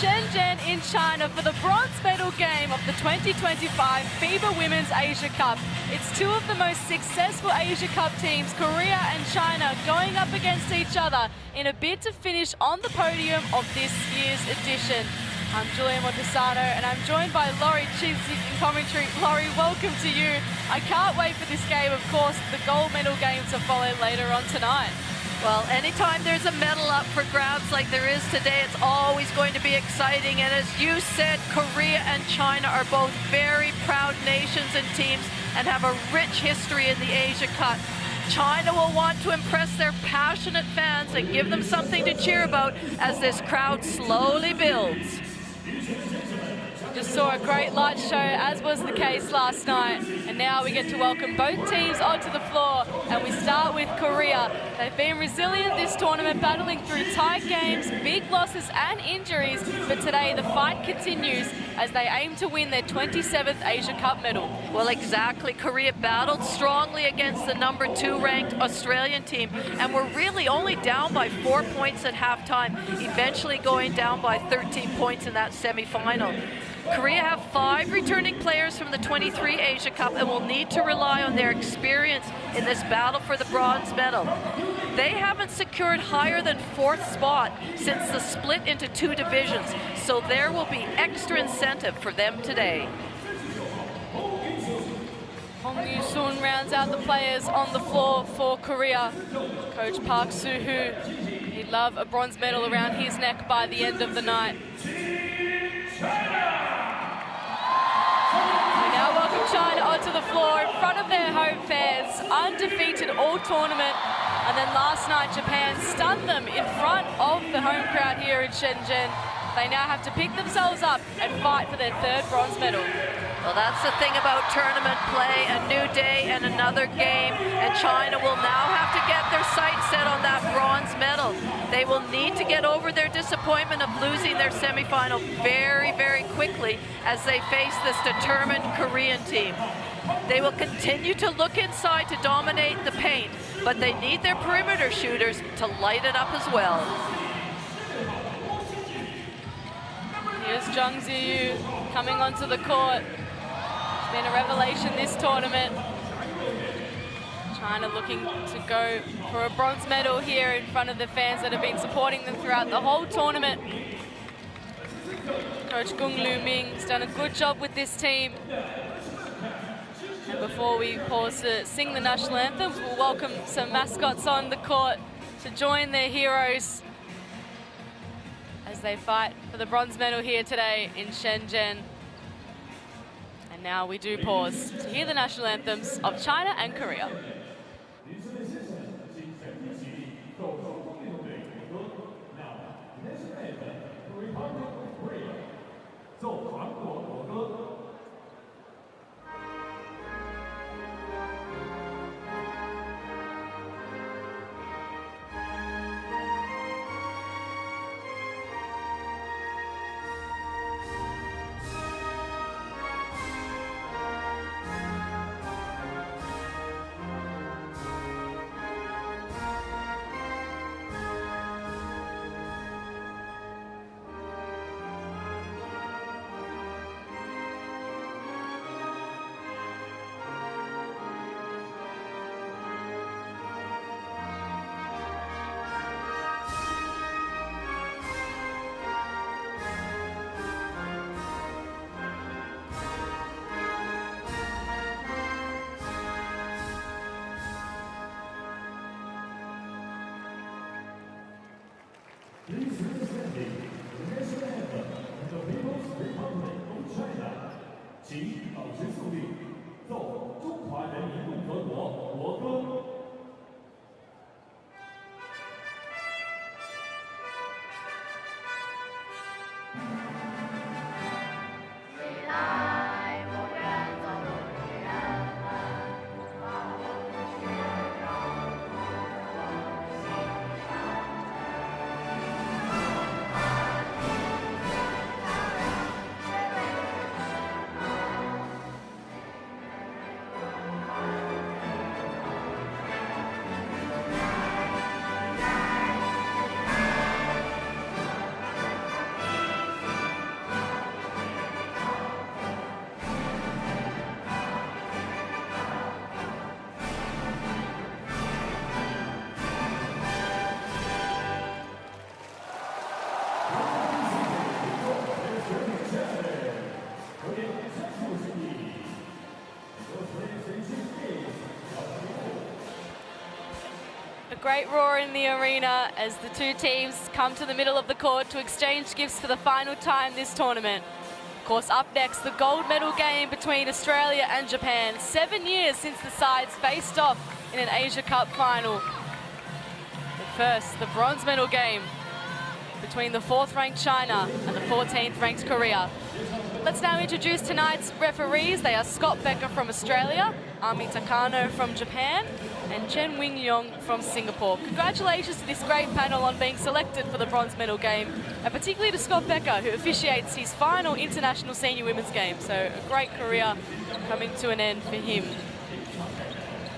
Shenzhen in China for the bronze medal game of the 2025 FIBA Women's Asia Cup. It's two of the most successful Asia Cup teams, Korea and China, going up against each other in a bid to finish on the podium of this year's edition. I'm Julia Montesano and I'm joined by Laurie Chiswick in commentary. Laurie, welcome to you. I can't wait for this game, of course, the gold medal game to follow later on tonight. Well, anytime there's a medal up for grabs like there is today, it's always going to be exciting. And as you said, Korea and China are both very proud nations and teams and have a rich history in the Asia Cup. China will want to impress their passionate fans and give them something to cheer about as this crowd slowly builds. Just saw a great light show, as was the case last night, and now we get to welcome both teams onto the floor, and we start with Korea. They've been resilient this tournament, battling through tight games, big losses and injuries, but today the fight continues as they aim to win their 27th Asia Cup medal. Well, exactly. Korea battled strongly against the #2 ranked Australian team and were really only down by 4 points at halftime, eventually going down by 13 points in that semifinal. Korea have 5 returning players from the 23 Asia Cup and will need to rely on their experience in this battle for the bronze medal. They haven't secured higher than 4th spot since the split into 2 divisions, so there will be extra incentive for them today. Hong Yu-sun rounds out the players on the floor for Korea. Coach Park Soo-hoo, he'd love a bronze medal around his neck by the end of the night. We now welcome China onto the floor in front of their home fans, undefeated all tournament, and then last night Japan stunned them in front of the home crowd here in Shenzhen. They now have to pick themselves up and fight for their 3rd bronze medal. Well, that's the thing about tournament play, a new day and another game, and China will now have to get their sights set on that bronze medal. They will need to get over their disappointment of losing their semifinal very, very quickly as they face this determined Korean team. They will continue to look inside to dominate the paint, but they need their perimeter shooters to light it up as well. Here's Jung Zi-yu coming onto the court. She's been a revelation this tournament. China looking to go for a bronze medal here in front of the fans that have been supporting them throughout the whole tournament. Coach Gung Lu-ming has done a good job with this team. And before we pause to sing the national anthems, we'll welcome some mascots on the court to join their heroes as they fight for the bronze medal here today in Shenzhen. And now we do pause to hear the national anthems of China and Korea. Please representing the national anthem of the People's Republic of China， 请老师肃立，奏中华人民共和国国歌。great roar in the arena as the two teams come to the middle of the court to exchange gifts for the final time this tournament. Of course, up next, the gold medal game between Australia and Japan. 7 years since the sides faced off in an Asia Cup final. But first, the bronze medal game between the 4th-ranked China and the 14th-ranked Korea. Let's now introduce tonight's referees. They are Scott Becker from Australia, Ami Takano from Japan, and Chen Wing-Yong from Singapore. Congratulations to this great panel on being selected for the bronze medal game, and particularly to Scott Becker, who officiates his final international senior women's game. So a great career coming to an end for him.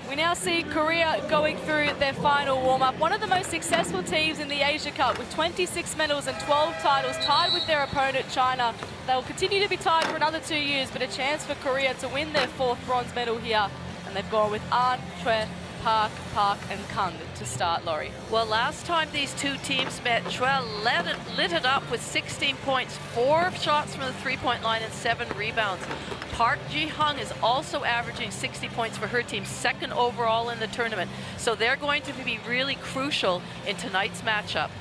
We now see Korea going through their final warm-up. One of the most successful teams in the Asia Cup with 26 medals and 12 titles, tied with their opponent China. They will continue to be tied for another 2 years, but a chance for Korea to win their 4th bronze medal here. And they've gone with An, Choi, Park and Kang to start, Laurie. Well, last time these two teams met, Choi lit it up with 16 points, 4 shots from the three-point line and 7 rebounds. Park Ji-hung is also averaging 60 points for her team, 2nd overall in the tournament. So they're going to be really crucial in tonight's matchup.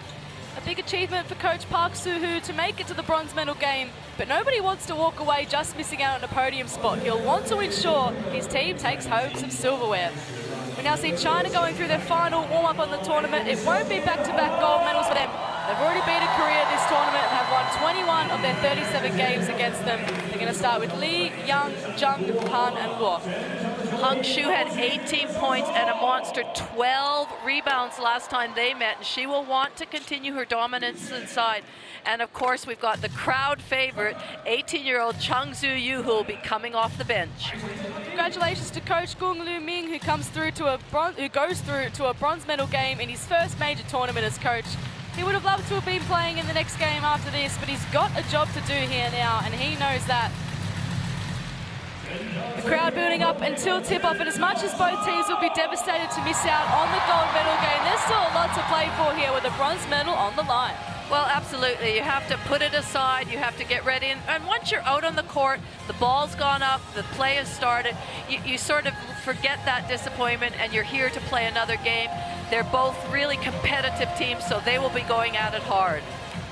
A big achievement for coach Park Soo-hoo to make it to the bronze medal game, but nobody wants to walk away just missing out on a podium spot. He'll want to ensure his team takes home some silverware. We now see China going through their final warm-up on the tournament. It won't be back-to-back gold medals for them. They've already beaten Korea this tournament and have won 21 of their 37 games against them. They're going to start with Lee, Yang, Jung, Han, and Luo. Hung Shu had 18 points and a monster 12 rebounds last time they met, and she will want to continue her dominance inside. And of course, we've got the crowd favorite, 18-year-old Chung Zoo-yu, who will be coming off the bench. Congratulations to coach Gung Lu Ming, who goes through to a bronze medal game in his first major tournament as coach. He would have loved to have been playing in the next game after this, but he's got a job to do here now, and he knows that. The crowd building up until tip-off, and as much as both teams will be devastated to miss out on the gold medal game, there's still a lot to play for here with a bronze medal on the line. Well, absolutely. You have to put it aside. You have to get ready. And once you're out on the court, the ball's gone up, the play has started, you sort of forget that disappointment, and you're here to play another game. They're both really competitive teams, so they will be going at it hard.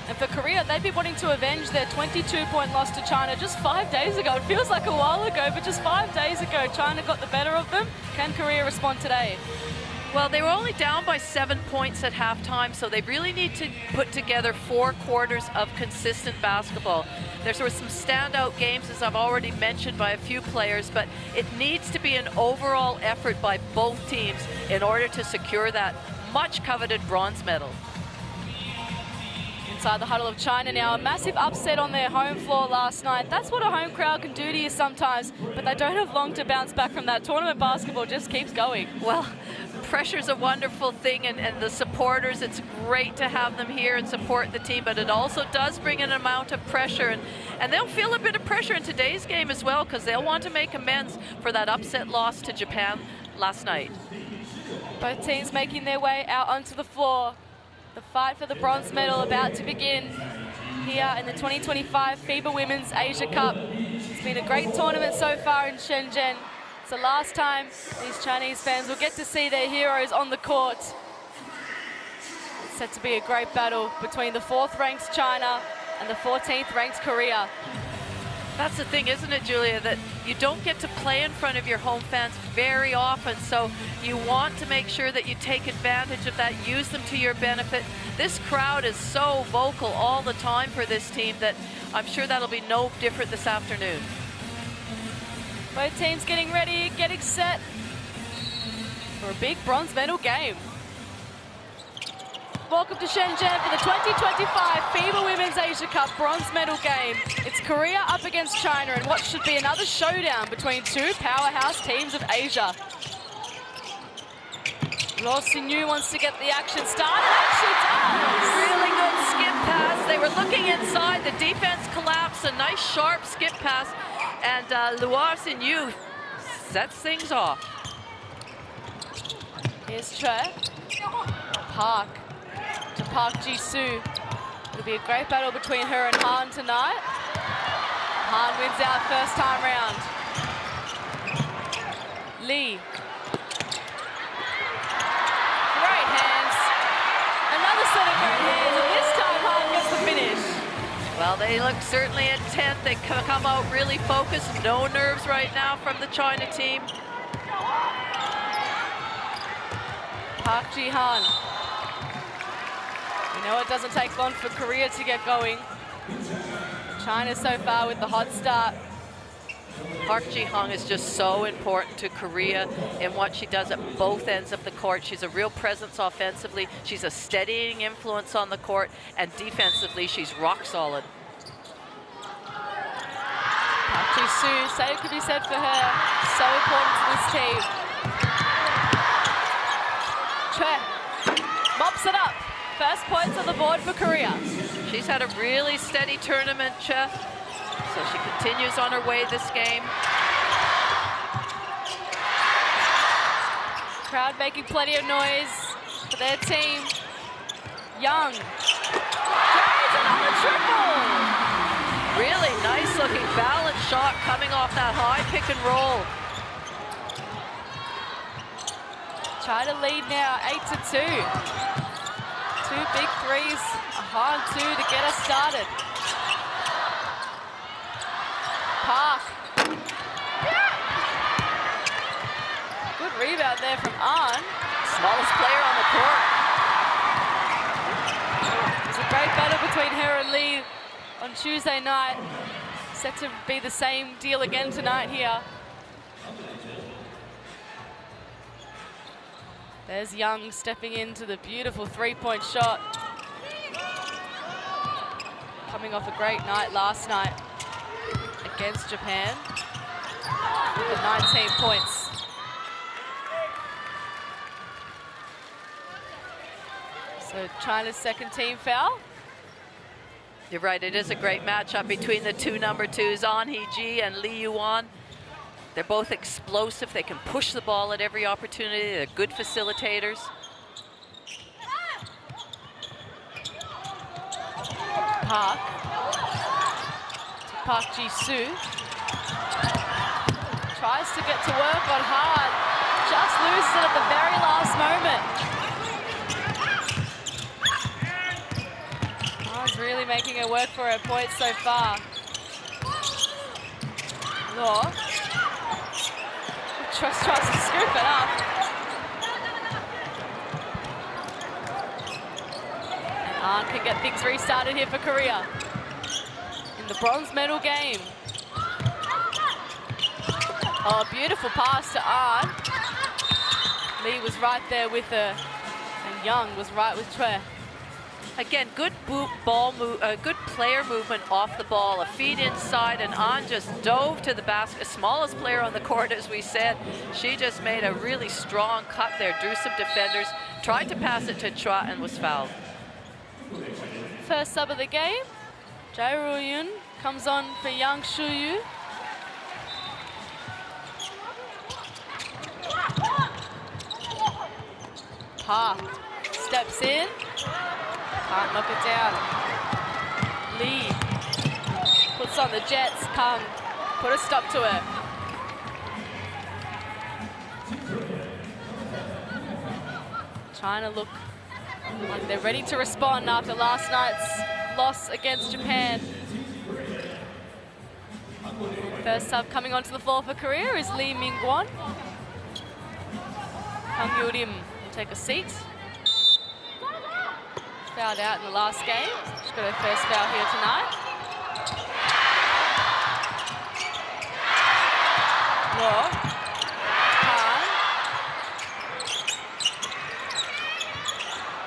And for Korea, they've been wanting to avenge their 22-point loss to China just 5 days ago. It feels like a while ago, but just 5 days ago, China got the better of them. Can Korea respond today? Well, they were only down by 7 points at halftime, so they really need to put together 4 quarters of consistent basketball. There were some standout games, as I've already mentioned, by a few players, but it needs to be an overall effort by both teams in order to secure that much-coveted bronze medal. Inside the huddle of China now, a massive upset on their home floor last night. That's what a home crowd can do to you sometimes, but they don't have long to bounce back from that. Tournament basketball just keeps going. Well, pressure's a wonderful thing, and the supporters, it's great to have them here and support the team, but it also does bring an amount of pressure, and they'll feel a bit of pressure in today's game as well, because they'll want to make amends for that upset loss to Japan last night. Both teams making their way out onto the floor. The fight for the bronze medal about to begin here in the 2025 FIBA Women's Asia Cup. It's been a great tournament so far in Shenzhen. It's the last time these Chinese fans will get to see their heroes on the court. It's set to be a great battle between the 4th-ranked China and the 14th-ranked Korea. That's the thing, isn't it, Julia, that you don't get to play in front of your home fans very often, so you want to make sure that you take advantage of that, use them to your benefit. This crowd is so vocal all the time for this team that I'm sure that'll be no different this afternoon. Both teams getting ready, getting set for a big bronze medal game. Welcome to Shenzhen for the 2025 FIBA Women's Asia Cup bronze medal game. It's Korea up against China in what should be another showdown between two powerhouse teams of Asia. Roh Sin-yu wants to get the action started, and she does! Really good skip pass. They were looking inside, the defense collapsed, a nice sharp skip pass, and Roh Sin-yu sets things off. Here's Choi. Park. To Park Ji-soo. It'll be a great battle between her and Han tonight. Han wins out first time round. Lee. Great They look certainly intent. They come out really focused. No nerves right now from the China team. Park Ji-han. You know it doesn't take long for Korea to get going. China so far with the hot start. Park Ji-hong is just so important to Korea in what she does at both ends of the court. She's a real presence offensively. She's a steadying influence on the court, and defensively, she's rock solid. Park Ji-soo, same could be said for her. So important to this team. Choi mops it up. First points on the board for Korea. She's had a really steady tournament, Choi. So she continues on her way this game. Crowd making plenty of noise for their team. Young. Carries another triple. Really nice looking balanced shot coming off that high pick and roll. Try to lead now, 8-2. Two big threes, a hard two to get us started. Park. Good rebound there from Ahn. Smallest player on the court. It's a great battle between her and Lee on Tuesday night. Set to be the same deal again tonight here. There's Young stepping into the beautiful three-point shot. Coming off a great night last night against Japan with the 19 points. So China's second team foul. You're right, it is a great matchup between the two number twos, Ahn Hee-ji and Lee Yuan. They're both explosive. They can push the ball at every opportunity. They're good facilitators. Park. To Park Ji-soo. Tries to get to work on hard. Just loses it at the very last moment. Ahn's really making it work for her points so far. Law. Tries to scoop it up. And Ahn can get things restarted here for Korea in the bronze medal game. Oh, beautiful pass to Ahn. Lee was right there with her, and Young was right with Choi. Again, good good player movement off the ball, a feed inside, and Ahn just dove to the basket. Smallest player on the court, as we said. She just made a really strong cut there, drew some defenders, tried to pass it to Choi, and was fouled. First sub of the game, Jae Roo-yoon comes on for Yang Shu-yu. Park steps in. Can't knock it down. Lee puts on the Jets. Kang put a stop to it. China look like they're ready to respond after last night's loss against Japan. First sub coming onto the floor for Korea is Lee Min-kwon. Kang Yoo-rim will take a seat. Fouled out in the last game. She's got her first foul here tonight. Law. Khan.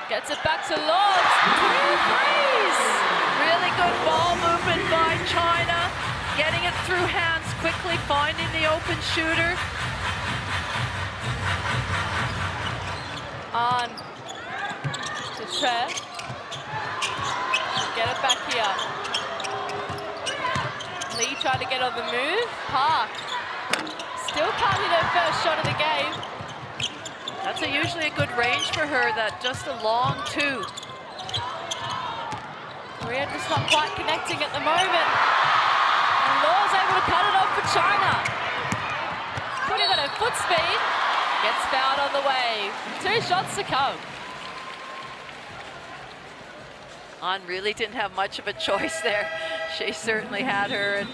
Gets it back to Law. 2 threes. Really good ball movement by China. Getting it through hands quickly, finding the open shooter. On to Choi. Get it back here. Lee trying to get on the move. Park. Still can't hit her first shot of the game. That's usually a good range for her, that just a long two. Korea just not quite connecting at the moment. And Law's able to cut it off for China. Putting on her foot speed. Gets fouled on the way. 2 shots to come. Ahn really didn't have much of a choice there. She certainly had her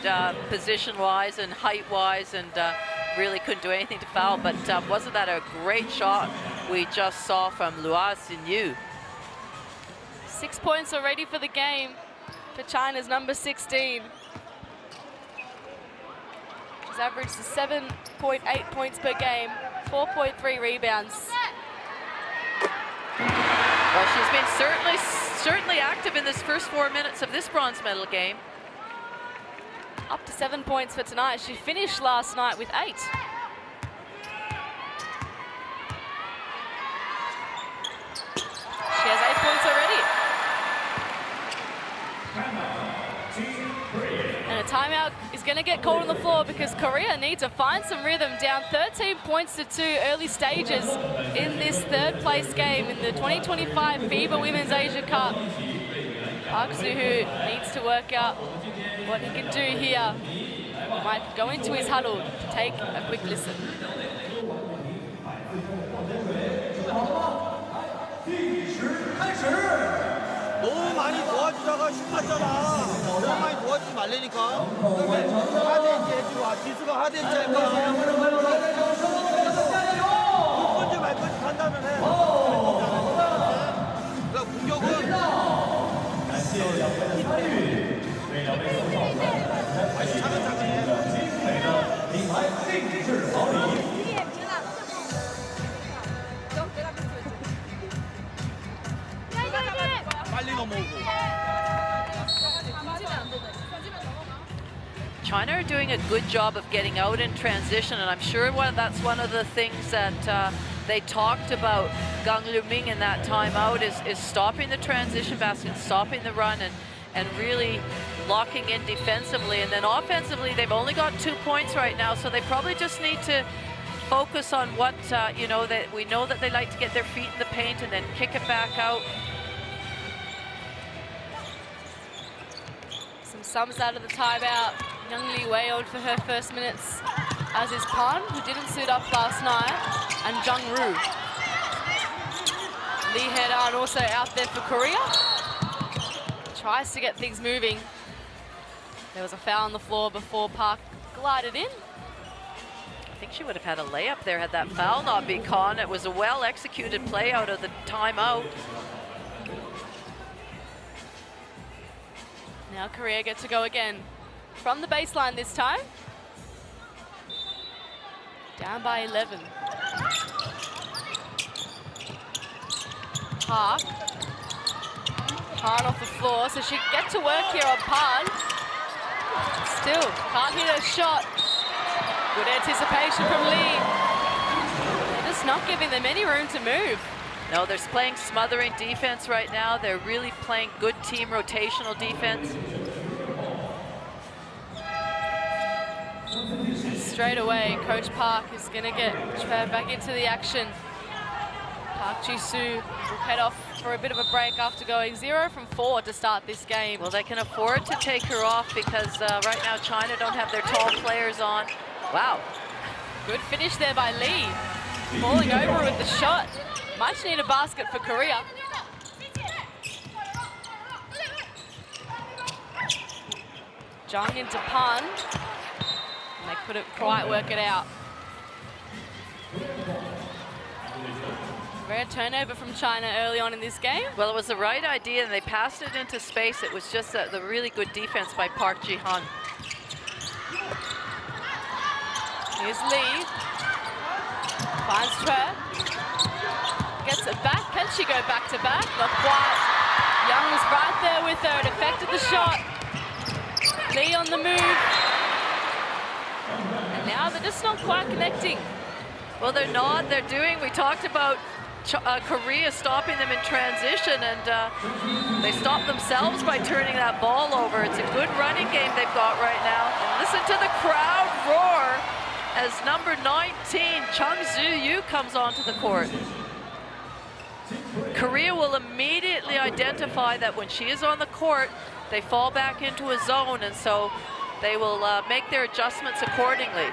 position-wise and height-wise, and really couldn't do anything to foul. But wasn't that a great shot we just saw from Lua Xinyu? 6 points already for the game for China's number 16. She's averaged 7.8 points per game, 4.3 rebounds. Well, she's been certainly active in this first 4 minutes of this bronze medal game. Up to 7 points for tonight. She finished last night with 8. She has 8 points already. And a timeout is going to get called on the floor because Korea need to find some rhythm. Down 13 points to 2 early stages in this third place game in the 2025 FIBA Women's Asia Cup. Park Soo-hoo needs to work out what he can do here. Might go into his huddle to take a quick listen. 너무 많이 도와주다가 싶었잖아. 너무 많이 도와주지 말라니까. 그러면 하대인지 해주고 지수가 하대인지 할까? 볼 건지 말 건지 판단을 해. 그러니까 공격은 아주 차근차근 해. 빨리 넘어오고. China are doing a good job of getting out in transition, and I'm sure that's one of the things that they talked about, Gang Liuming, in that timeout, is stopping the transition basket, stopping the run, and really locking in defensively. And then offensively, they've only got 2 points right now, so they probably just need to focus on what, you know, that we know that they like to get their feet in the paint and then kick it back out. Some sums out of the timeout. Young Li Wei on for her first minutes, as is Pan, who didn't suit up last night, and Jung Ru. Lee Hae-dan also out there for Korea. Tries to get things moving. There was a foul on the floor before Park glided in. I think she would have had a layup there had that foul not been called. It was a well-executed play out of the timeout. Now Korea get to go again. From the baseline this time. Down by 11. Park. Pan off the floor, so she get to work here on Pan. Still, can't hit her shot. Good anticipation from Lee. They're just not giving them any room to move. No, they're playing smothering defense right now. They're really playing good team rotational defense. Straight away, Coach Park is going to get back into the action. Park Ji-soo will head off for a bit of a break after going 0 from 4 to start this game. Well, they can afford to take her off because right now China don't have their tall players on. Wow. Good finish there by Lee. Falling over with the shot. Might need a basket for Korea. Jung into Pan. And they couldn't quite work it out. Rare turnover from China early on in this game. Well, it was the right idea, and they passed it into space. It was just the really good defense by Park Ji-han. Here's Lee. Finds Chue. Gets it back. Can she go back to back? Not quite. Young was right there with her. It affected the shot. Lee on the move. And now they're just not quite connecting. Well, they're not. They're doing, we talked about Korea stopping them in transition, and they stopped themselves by turning that ball over. It's a good running game they've got right now. And listen to the crowd roar as number 19, Chung Zhu-yu, comes onto the court. Korea will immediately identify that when she is on the court, they fall back into a zone, and so they will make their adjustments accordingly.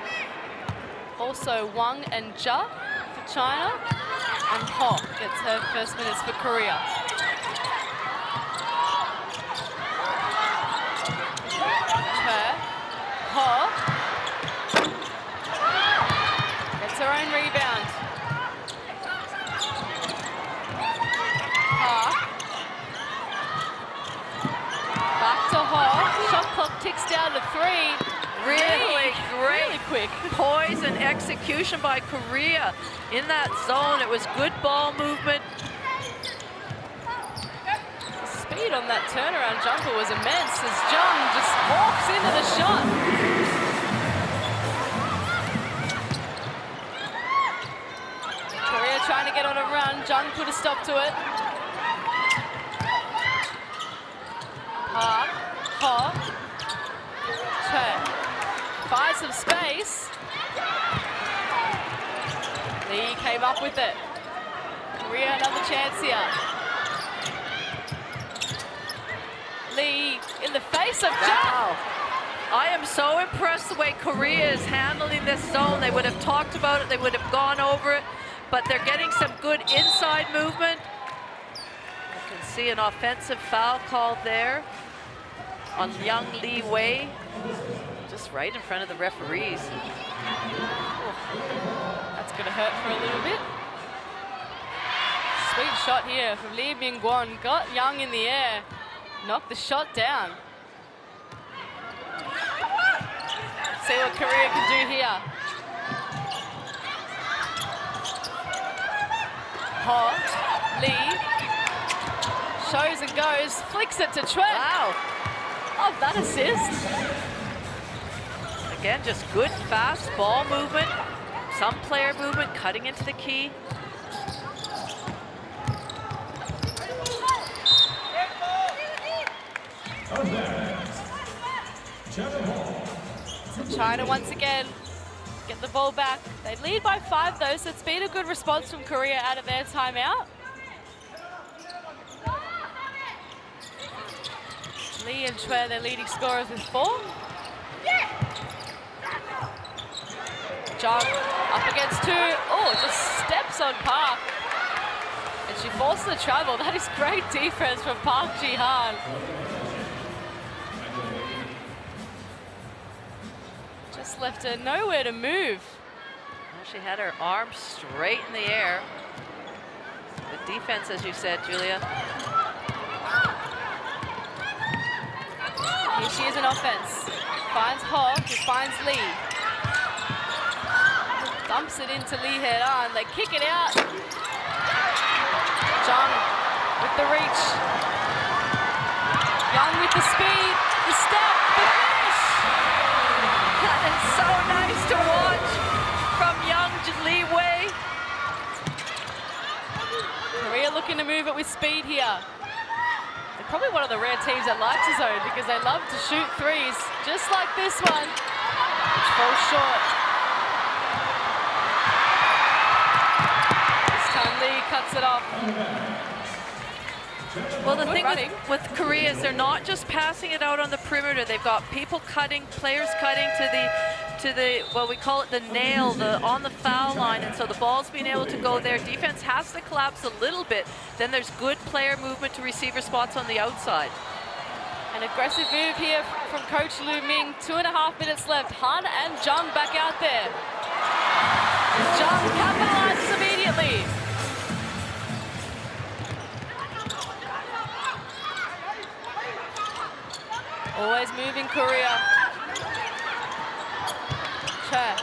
Also, Wang and Ja for China, and Ho gets her first minutes for Korea. Ho. Gets her own rebound. Park. Back to Ho. Shot clock ticks down to 3. Really great, really quick poise and execution by Korea in that zone. It was good ball movement. The speed on that turnaround jumper was immense as Jung just walks into the shot. Korea trying to get on a run. Jung put a stop to it. Park, Ho, Che. Finds some space. Lee came up with it. Korea another chance here. Lee in the face of Jung. I am so impressed the way Korea is handling this zone. They would have talked about it, they would have gone over it, but they're getting some good inside movement. You can see an offensive foul called there on Young Lee Wei. Just right in front of the referees. Oh, that's going to hurt for a little bit. Sweet shot here from Lee Ming-gwon. Got Young in the air. Knocked the shot down. See what Korea can do here. Ho, Lee. Shows and goes. Flicks it to Chuen. Wow. Love that assist. Again, just good, fast ball movement. Some player movement, cutting into the key. So China once again get the ball back. They lead by 5 though, so it's been a good response from Korea out of their timeout. Lee and Chue, their leading scorers with 4. Jung up against 2. Oh, just steps on Park. And she forces the travel. That is great defense from Park Ji-han. Just left her nowhere to move. Well, she had her arms straight in the air. The defense, as you said, Julia. Here she is in offense. Finds Ho, who finds Lee. Dumps it into Lee head on. They kick it out. Jung with the reach. Young with the speed, the step, the finish. That is so nice to watch from Young Lee Wei. Korea looking to move it with speed here. They're probably one of the rare teams that like to zone because they love to shoot threes, just like this one, which falls short. Lee cuts it off. Well, the thing with Korea is they're not just passing it out on the perimeter. They've got people cutting, players cutting to the well, we call it the nail, on the foul line, and so the ball's being able to go there. Defense has to collapse a little bit. Then there's good player movement to receiver spots on the outside. An aggressive move here from Coach Lu Ming. 2.5 minutes left. Han and Jung back out there. Jung capitalizes immediately. Always moving Korea. Che.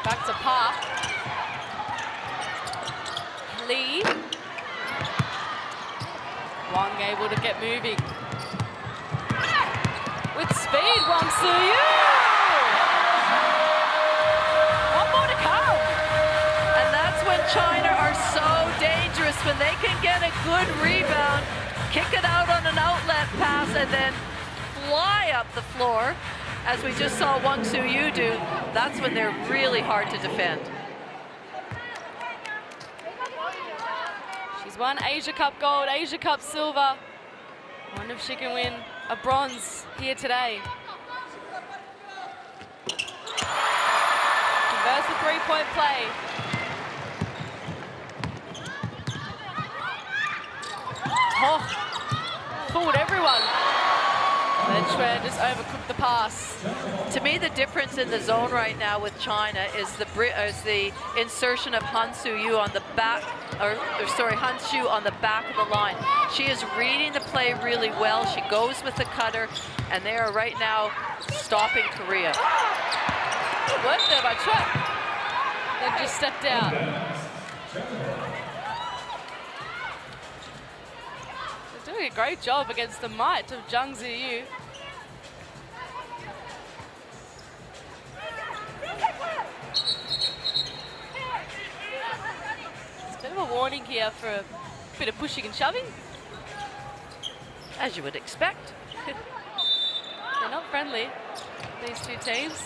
Back to Park. Lee. Wang able to get moving. With speed, Wang Su-yu! One more to come. And that's when China are so dangerous, when they can get a good rebound, kick it out on an outlet pass, and then fly up the floor, as we just saw Wang Su-yu do. That's when they're really hard to defend. She's won Asia Cup gold, Asia Cup silver. Wonder if she can win a bronze here today. Converts the three-point play. Oh, fooled everyone. Then Chue just overcooked the pass. To me, the difference in the zone right now with China is the insertion of Han Su-yu on the back, Han Xu on the back of the line. She is reading the play really well. She goes with the cutter, and they are right now stopping Korea. Good work there by Chue. Then just stepped out. They're doing a great job against the might of Zhang Ziyu. Bit of a warning here for a bit of pushing and shoving. As you would expect. They're not friendly, these two teams.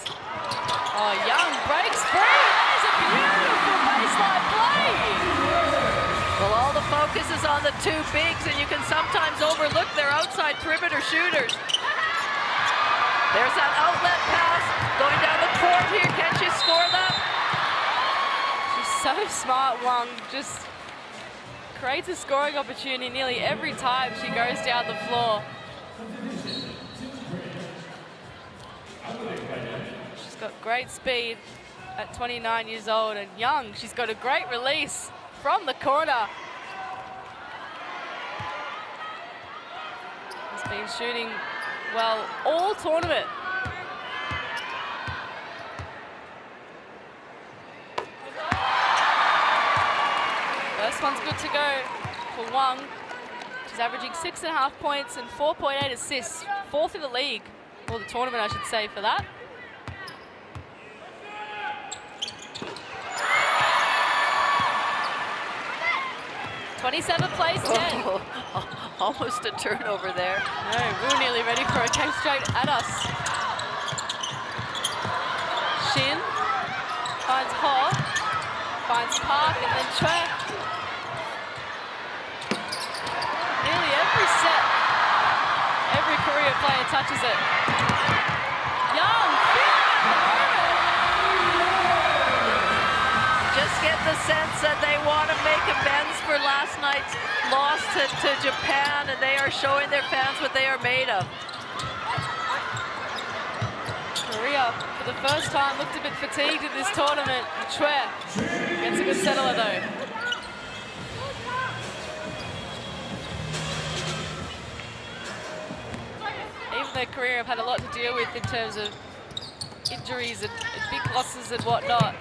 Oh, Young breaks free. That is a beautiful baseline play. Well, all the focus is on the two bigs, and you can sometimes overlook their outside perimeter shooters. There's that outlet pass going down the court here. Can she score that? So smart, Wang just creates a scoring opportunity nearly every time she goes down the floor. She's got great speed at 29 years old, and Young, she's got a great release from the corner. Has been shooting well all tournament. First one's good to go for Wang. She's averaging 6.5 points and 4.8 assists. Fourth in the league, or the tournament I should say for that. '27th place, 10. Oh, almost a turnover there. No, we're nearly ready for it. Came straight at us. Shin finds Ho, finds Park, and then Chue. Nearly every set, every Korea player touches it. Young, just get the sense that they want to make amends for last night's loss to Japan, and they are showing their fans what they are made of. Korea, for the first time, looked a bit fatigued in this tournament. Chue gets a good settler though. Even though Korea have had a lot to deal with in terms of injuries and big losses and whatnot,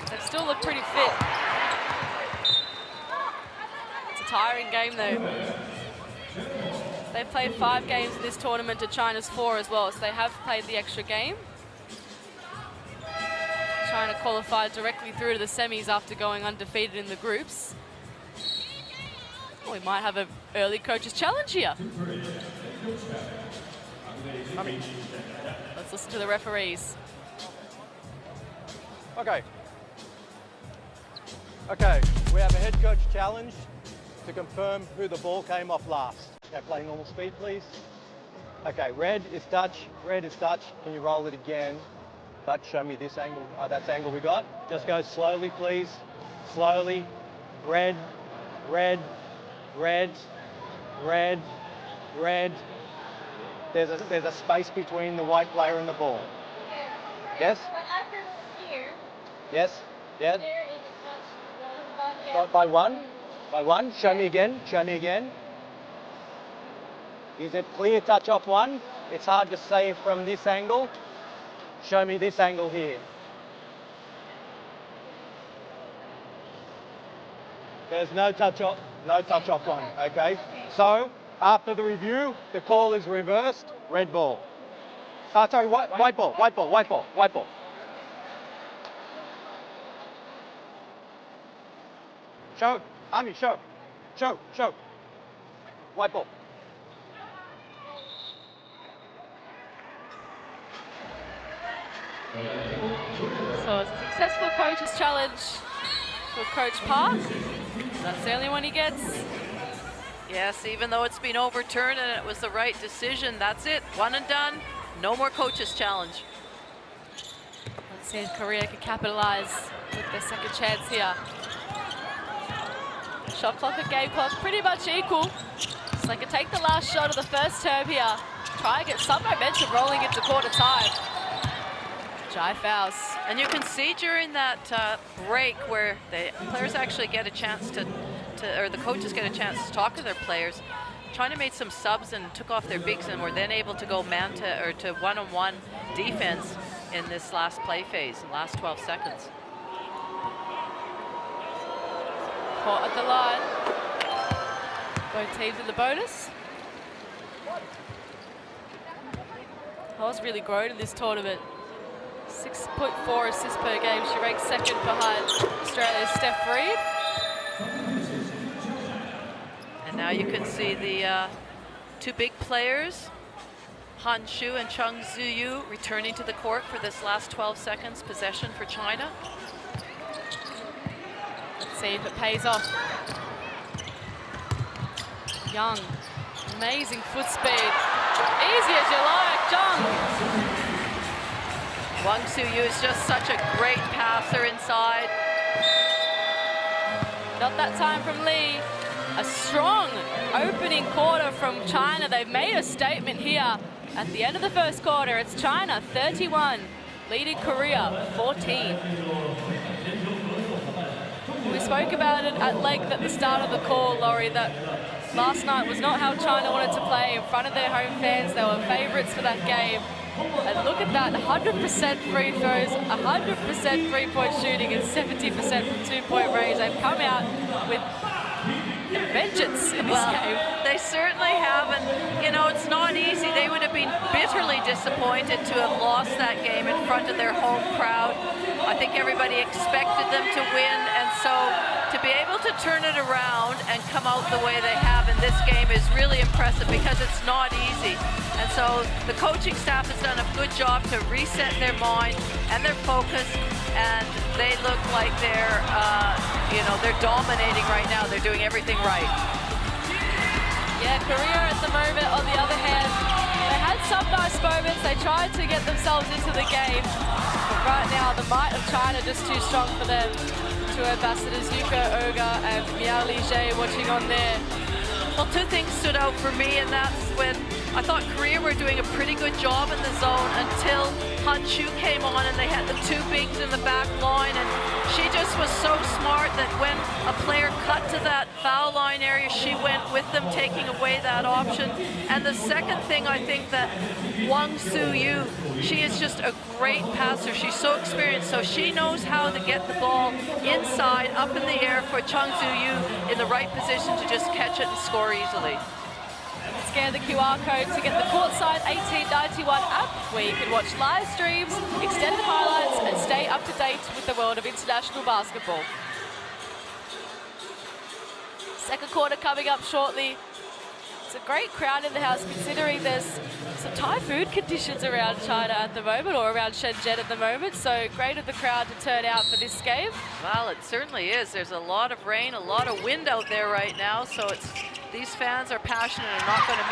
they still look pretty fit. It's a tiring game though. They've played 5 games in this tournament to China's 4 as well, so they have played the extra game. China qualified directly through to the semis after going undefeated in the groups. Well, we might have an early coach's challenge here. Let's listen to the referees. Okay, we have a head coach challenge to confirm who the ball came off last. Okay, play normal speed, please. Okay, red is touch, red is touch. Can you roll it again? Touch, show me this angle. That's the angle we got. Just go slowly, please. Slowly. Red, red, red, red, red. There's a space between the white player and the ball. Yes? But after here, Yes? Yes? there is a touch. By one? By one? Show me again. Show me again. Is it clear touch off one? It's hard to say from this angle. Show me this angle here. There's no touch off one, okay? So, after the review, the call is reversed, red ball. Sorry, white ball. Show, Ami, show. White ball. So it's a successful coach's challenge for Coach Park. That's the only one he gets. Yes, even though it's been overturned and it was the right decision, that's it. One and done. No more coach's challenge. Let's see if Korea can capitalize with their second chance here. Shot clock and game clock pretty much equal. So they can take the last shot of the first term here. try and get some momentum rolling into quarter time. Jai fouls. And you can see during that break where the players actually get a chance or the coaches get a chance to talk to their players. China made some subs and took off their bigs and were then able to go to one-on-one defense in this last play phase, the last 12 seconds. Caught at the line. Both teams in the bonus. Ho's really grown in this tournament. 6.4 assists per game. She ranks second behind Australia's Steph Reed. And now you can see the two big players, Han Xu and Chung Ziyu, returning to the court for this last 12 seconds possession for China. Let's see if it pays off. Young, amazing foot speed. Easy as you like, Zhang. Wang Suyu is just such a great passer inside. Not that time from Lee. A strong opening quarter from China. They've made a statement here at the end of the first quarter. It's China 31, leading Korea 14. We spoke about it at length at the start of the call, Laurie, that last night was not how China wanted to play in front of their home fans. They were favourites for that game. And look at that, 100% free throws, 100% three-point shooting, and 70% from two-point range. They've come out with vengeance in this game. They certainly have, and you know, it's not easy. They would have been bitterly disappointed to have lost that game in front of their home crowd. I think everybody expected them to win, and so to be able to turn it around and come out the way they have in this game is really impressive because it's not easy. And so the coaching staff has done a good job to reset their mind and their focus, and they look like they're, you know, they're dominating right now. They're doing everything right. Yeah, Korea at the moment, on the other hand, they had some nice moments. They tried to get themselves into the game. But right now, the might of China just too strong for them. Two ambassadors, Yuko Oga and Miao Li Jie, watching on there. Well, two things stood out for me, and that's when I thought Korea were doing a pretty good job in the zone until Han Xu came on and they had the two bigs in the back line, and she just was so smart that when a player cut to that foul line area, she went with them, taking away that option. And the second thing, I think that Wang Suyu, she is just a great passer. She's so experienced, so she knows how to get the ball inside, up in the air for Chung Ziyu in the right position to just catch it and score easily. Scan the QR code to get the Courtside 1891 app, where you can watch live streams, extended highlights, and stay up to date with the world of international basketball. Second quarter coming up shortly. It's a great crowd in the house, considering there's some typhoon conditions around China at the moment, or around Shenzhen at the moment, so great of the crowd to turn out for this game. Well, it certainly is. There's a lot of rain, a lot of wind out there right now, so these fans are passionate and not going to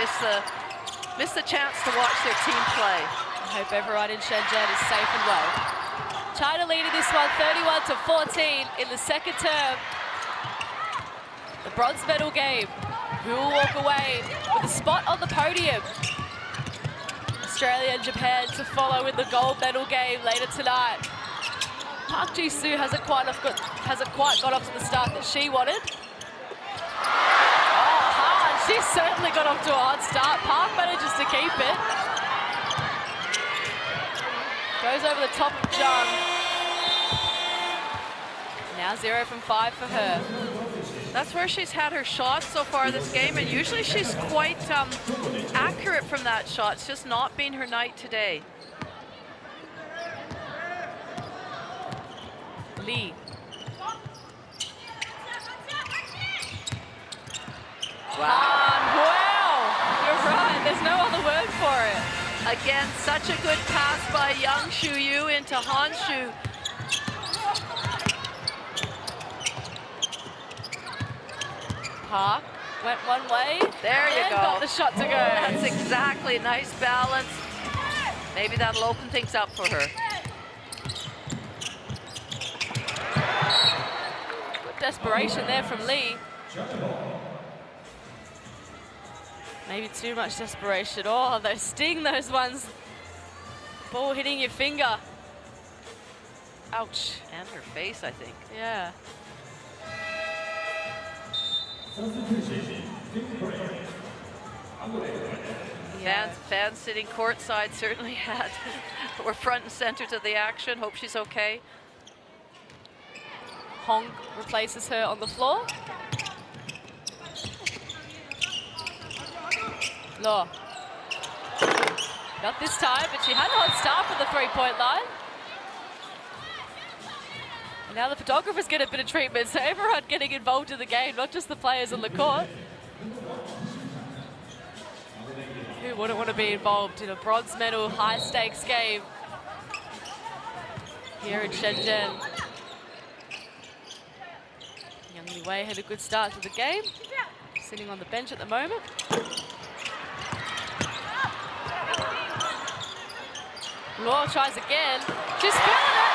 miss the chance to watch their team play. I hope everyone in Shenzhen is safe and well. China leading this one 31-14 in the second term. The bronze medal game. Who will walk away with a spot on the podium? Australia and Japan to follow in the gold medal game later tonight. Park Ji-soo hasn't quite got off to the start that she wanted. Oh, Han, she certainly got off to a hot start. Park manages to keep it. Goes over the top of Jung. Now 0 from 5 for her. That's where she's had her shots so far this game, and usually she's quite accurate from that shot. It's just not been her night today. Lee. Wow, you're right, there's no other word for it. Again, such a good pass by Yang Shuyu into Han Xu. Park went one way. There you go. Got the shot to go. That's exactly, nice balance. Maybe that'll open things up for her. Good desperation there from Lee. Maybe too much desperation. Oh, those sting, those ones. Ball hitting your finger. Ouch. And her face, I think. Yeah. Fans sitting courtside certainly were front and center to the action. Hope she's okay. Hong replaces her on the floor. Law. Not this time, but she had a hot start from the three-point line. And now the photographers get a bit of treatment, so everyone getting involved in the game, not just the players on the court. Who wouldn't want to be involved in a bronze medal, high-stakes game here in Shenzhen? Young Li Wei had a good start to the game, sitting on the bench at the moment. Law tries again. She's feeling it.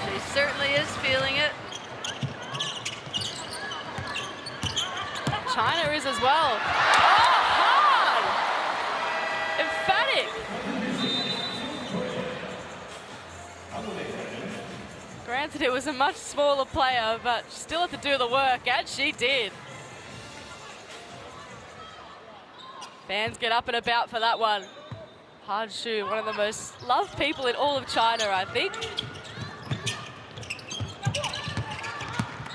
She certainly is feeling it. China is as well. Oh, hard! Emphatic. Granted, it was a much smaller player, but she still had to do the work, and she did. Fans get up and about for that one. Han Shu, one of the most loved people in all of China, I think.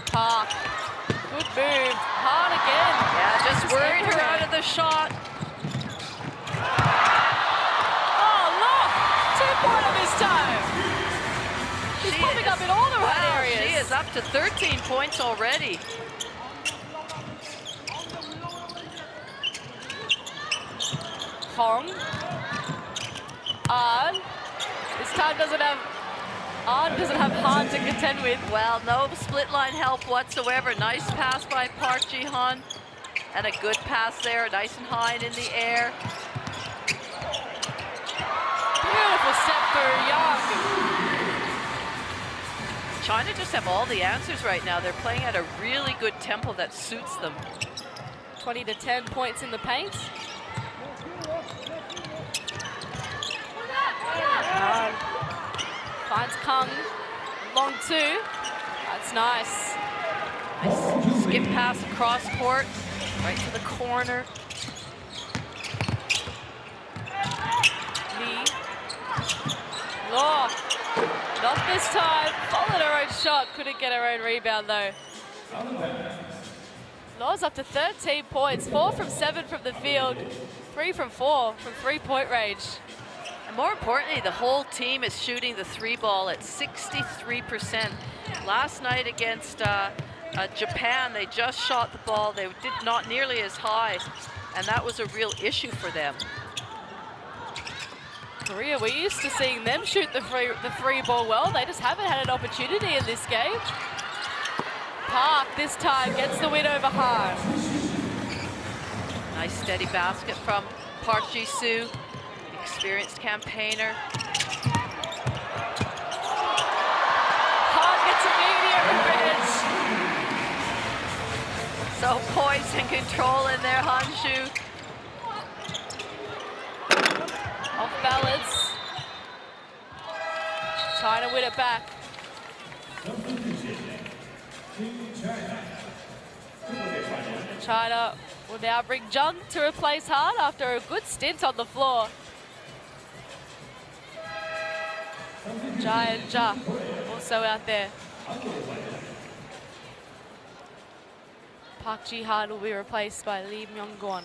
Park, good move, hard again. Yeah, just worried her out of the shot. Oh, look, 2-pointer this time. She's popping up in all the right areas. She is up to 13 points already. Hong. Ahn. This time doesn't have Han to contend with. Well, no split line help whatsoever. Nice pass by Park Ji-han. And a good pass there, nice and high and in the air. Beautiful step for Young. China just have all the answers right now. They're playing at a really good tempo that suits them. 20 to 10 points in the paint. Finds Kung, long two. That's nice. Nice skip pass across court, right to the corner. Lee. Law, not this time. Followed her own shot, couldn't get her own rebound though. Law's up to 13 points, 4 from 7 from the field, 3 from 4 from three-point range. And more importantly, the whole team is shooting the three ball at 63%. Last night against Japan, they just shot the ball. They did not nearly as high, and that was a real issue for them. Korea, we're used to seeing them shoot the free ball well. They just haven't had an opportunity in this game. Park this time gets the win over Han. Nice steady basket from Park Ji-soo, experienced campaigner. Han gets immediate revenge. So poised and control in there, Han Shu. Off balance. China win it back. China will now bring Zhang to replace Han after a good stint on the floor. Jai and Ja also out there. Park Ji-han will be replaced by Lee Myung-gon.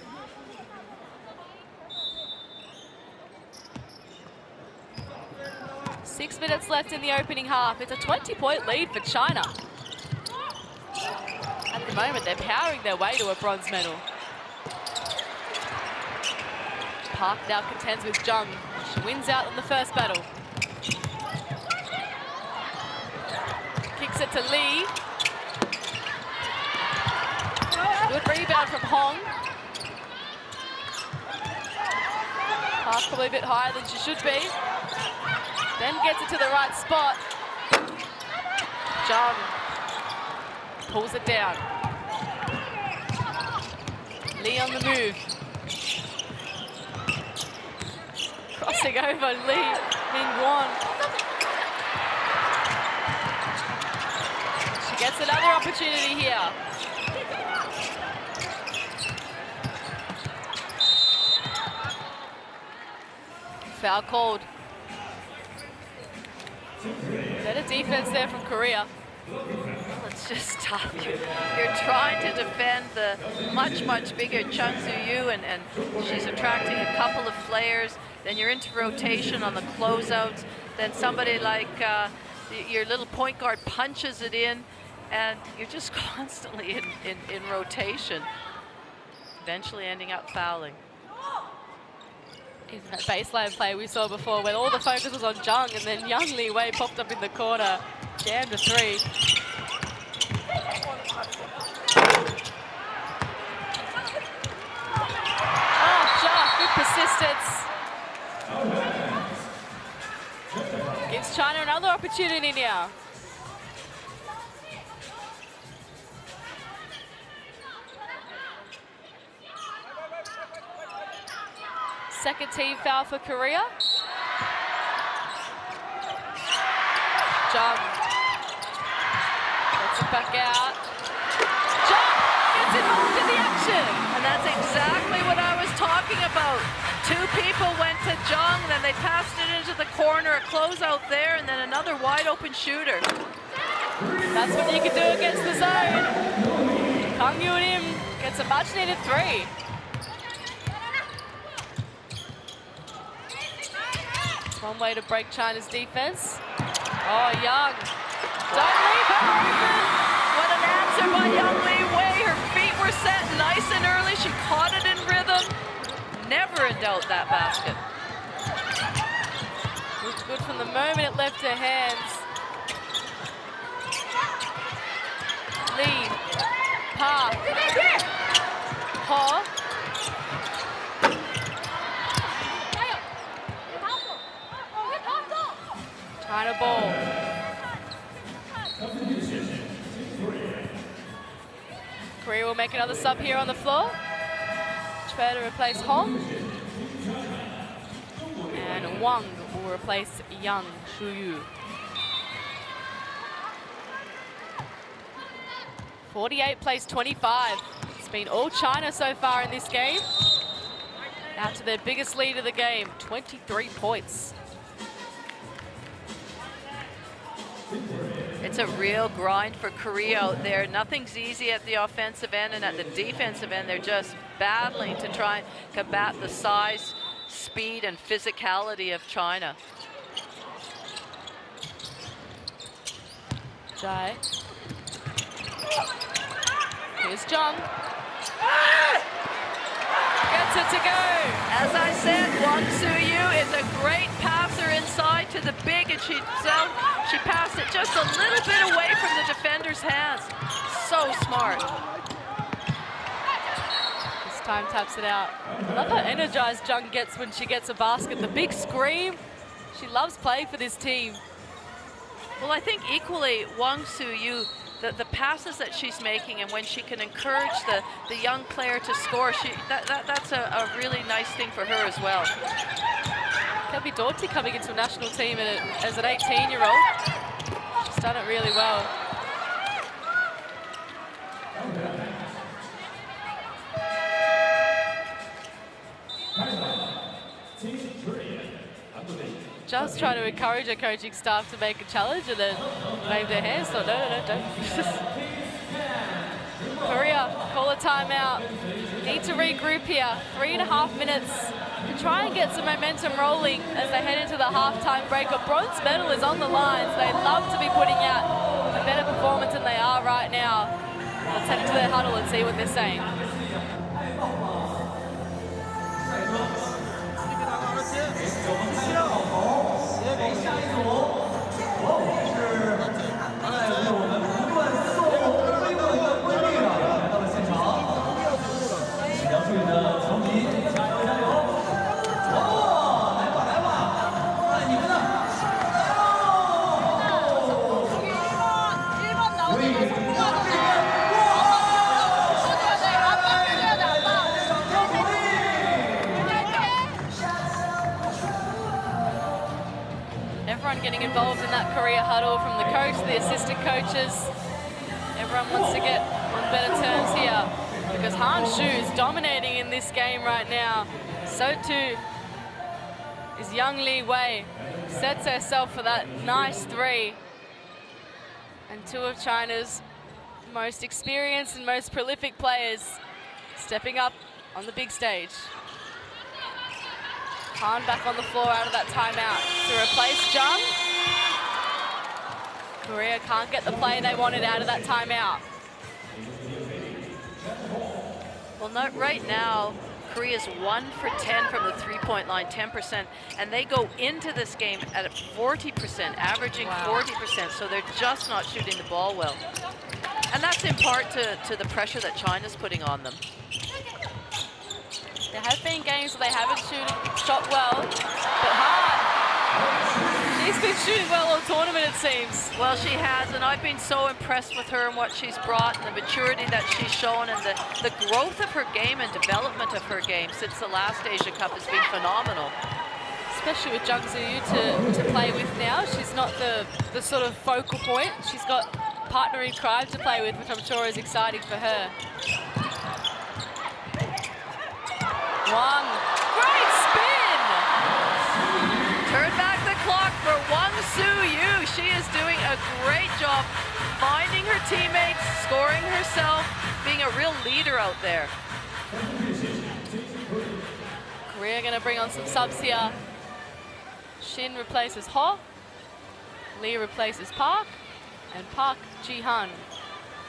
Six minutes left in the opening half. It's a 20-point lead for China. At the moment, they're powering their way to a bronze medal. Park now contends with Zhang. She wins out in the first battle. Kicks it to Lee. Good rebound from Hong. Park probably a bit higher than she should be. Then gets it to the right spot. Zhang pulls it down. Lee on the move. Crossing over Lee Ming-won. She gets another opportunity here. Foul called. Better defense there from Korea. It's just tough. You're trying to defend the much bigger Chung Soo-yu, and she's attracting a couple of flares. Then you're into rotation on the closeouts. Then somebody like your little point guard punches it in, and you're just constantly in rotation, eventually ending up fouling. Even that baseline play we saw before when all the focus was on Jung, and then Young Li Wei popped up in the corner, jammed a three. Oh, Jung, good persistence. Gives China another opportunity now. Second team foul for Korea. Jung gets it back out. Jung gets involved in the action. And that's exactly what I was talking about. Two people went to Jung, then they passed it into the corner, a closeout there, and then another wide open shooter. That's what you can do against the zone. Kang Yoo-nim gets a much needed three. One way to break China's defense. Oh, Young. Don't leave her open. What an answer by Young Li Wei. Her feet were set nice and early. She caught it in rhythm. Never in doubt, that basket. Looked good from the moment it left her hands. Lee. Pa. Ho. China ball. Korea will make another sub here on the floor. Chue to replace Hong. And Wang will replace Yang Shu-yu. 48 plays 25. It's been all China so far in this game. Now to their biggest lead of the game, 23 points. It's a real grind for Korea out there. Nothing's easy at the offensive end, and at the defensive end, they're just battling to try and combat the size, speed, and physicality of China. Jai. Here's Jung. Gets it to go. As I said, Wang Soo-yu is a great passer inside to the big, and she passed it just a little bit away from the defender's hands. So smart. This time taps it out. I love how energized Jung gets when she gets a basket. The big scream. She loves playing for this team. Well, I think equally Wang Soo-yu, the passes that she's making, and when she can encourage the young player to score, that's a really nice thing for her as well. Kelby Doughty coming into a national team as an 18-year-old. She's done it really well. Just trying to encourage her coaching staff to make a challenge and then wave their hands. So no, don't. Korea, call a timeout. Need to regroup here. 3.5 minutes to try and get some momentum rolling as they head into the halftime break. A bronze medal is on the lines. They love to be putting out a better performance than they are right now. Let's head into their huddle and see what they're saying. everyone getting involved in that Korea huddle, from the coach, the assistant coaches. Everyone wants to get on better terms here, because Han Shu is dominating in this game right now. So too is Young Li Wei. Sets herself for that nice three. And two of China's most experienced and most prolific players stepping up on the big stage. Han back on the floor out of that timeout to replace Jung. Korea can't get the play they wanted out of that timeout. Well, not right now. Korea's 1 for 10 from the three-point line, 10%, and they go into this game at 40%, averaging 40%, so they're just not shooting the ball well. And that's in part to the pressure that China's putting on them. There have been games where they haven't shot well, but Han, she's been shooting well all tournament, it seems. Well, she has, and I've been so impressed with her and what she's brought, and the maturity that she's shown, and the growth of her game and development of her game since the last Asia Cup has been phenomenal. Especially with Jung Ziyu to play with now. She's not the sort of focal point. She's got partner in crime to play with, which I'm sure is exciting for her. Wang, great spin! Turn back the clock for Wang Su-yu. She is doing a great job finding her teammates, scoring herself, being a real leader out there. Korea gonna bring on some subs here. Shin replaces Ho, Lee replaces Park, and Park Ji-han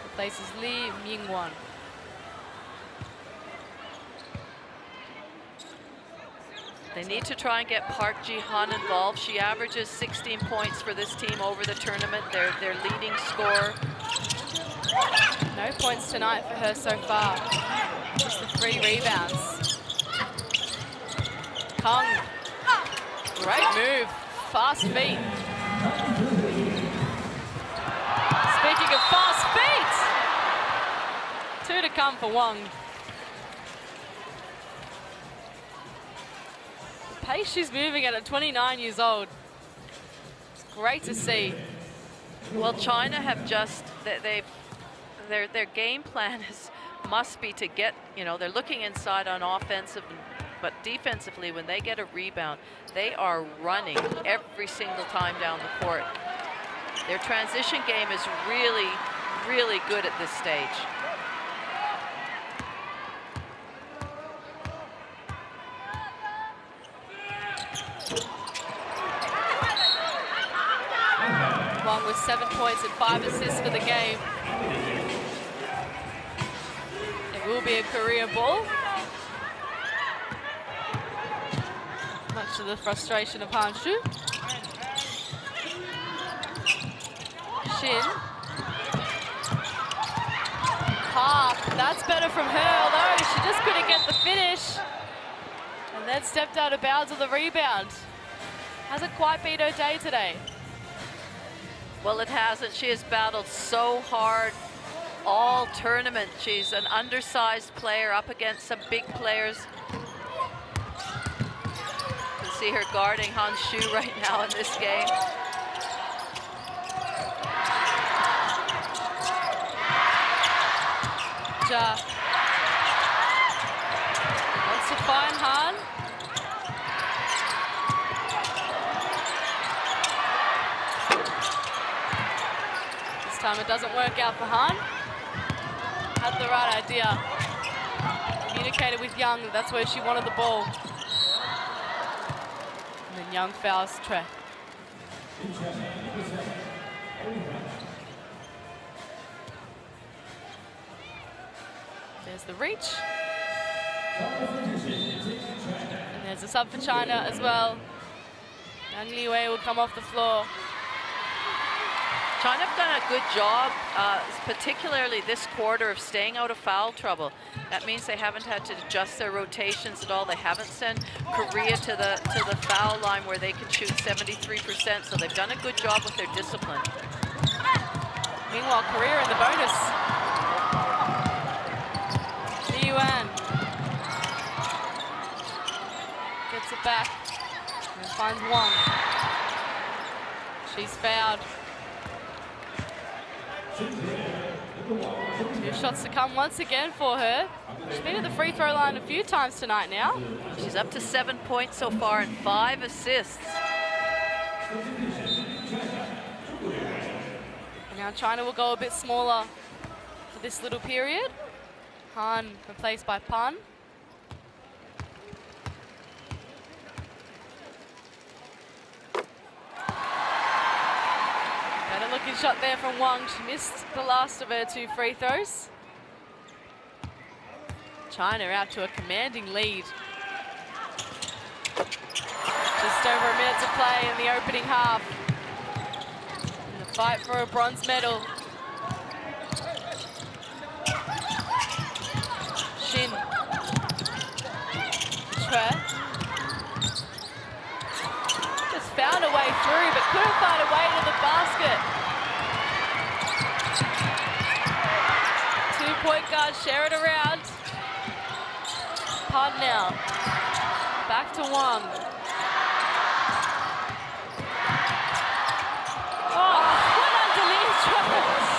replaces Lee Ming-won. They need to try and get Park Ji-han involved. She averages 16 points for this team over the tournament. Their leading scorer. No points tonight for her so far. Just the 3 rebounds. Kong. Great move. Fast feet. Speaking of fast feet, 2 to come for Wang. The pace she's moving at 29 years old. It's great to see. Well, China have just, their game plan must be to get, they're looking inside on offensive, but defensively, when they get a rebound, they are running every single time down the court. Their transition game is really, really good at this stage. Wang with 7 points and 5 assists for the game. It will be a Korea ball. Much to the frustration of Han Shu. Shin. Park, that's better from her, although she just couldn't get the finish. And then stepped out of bounds on the rebound. Hasn't quite been her day today. Well, it hasn't. She has battled so hard all tournament. She's an undersized player up against some big players. You can see her guarding Han Shu right now in this game. Ja wants to find Han. This time it doesn't work out for Han. Had the right idea. Communicated with Young, that's where she wanted the ball. And then Young fouls Tre. There's the reach. And there's a sub for China as well. Yang Liwei will come off the floor. China have done a good job, particularly this quarter, of staying out of foul trouble. That means they haven't had to adjust their rotations at all. They haven't sent Korea to the foul line where they can shoot 73%, so they've done a good job with their discipline. Meanwhile, Korea in the bonus. Yuan gets it back and finds Wang. She's fouled. 2 shots to come once again for her. She's been at the free throw line a few times tonight now. She's up to 7 points so far and 5 assists. Now China will go a bit smaller for this little period. Han replaced by Pan. Better looking shot there from Wang. She missed the last of her 2 free throws. China out to a commanding lead. Just over a minute to play in the opening half. In the fight for a bronze medal. Shin. Chue. Just found a way through, but couldn't find a way to the basket. 2-point guards share it around. Pod now. Back to Wang. Oh, what underneath try.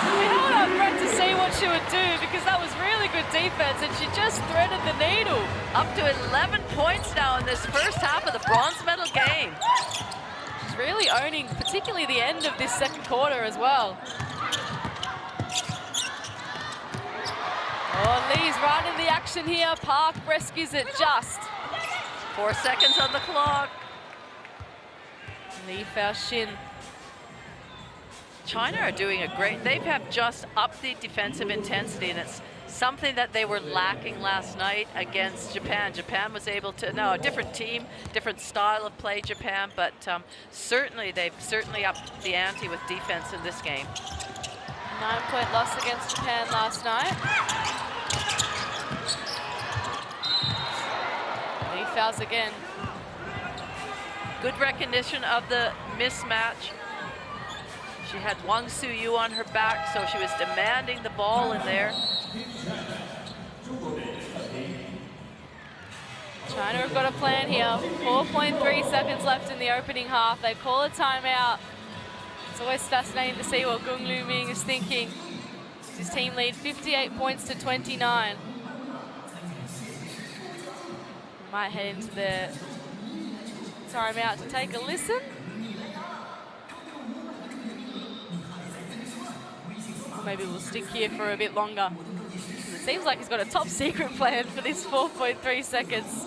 We held our breath to see what she would do because that was really good defense and she just threaded the needle. Up to 11 points now in this first half of the bronze medal game. She's really owning particularly the end of this second quarter as well. Oh, Lee's right in the action here. Park rescues it just. 4 seconds on the clock. Lee fouls Shin. China are doing a great, they have just upped the defensive intensity, and it's something that they were lacking last night against Japan. Japan was able to, no, a different team, different style of play, Japan, but certainly they've upped the ante with defense in this game. 9-point loss against Japan last night. Lee fouls again. Good recognition of the mismatch. She had Wang Suyu on her back, so she was demanding the ball in there. China have got a plan here. 4.3 seconds left in the opening half. They call a timeout. It's always fascinating to see what Gung Lu Ming is thinking. His team lead 58 points to 29. We might head into the timeout to take a listen. Maybe we'll stick here for a bit longer. It seems like he's got a top secret plan for this 4.3 seconds.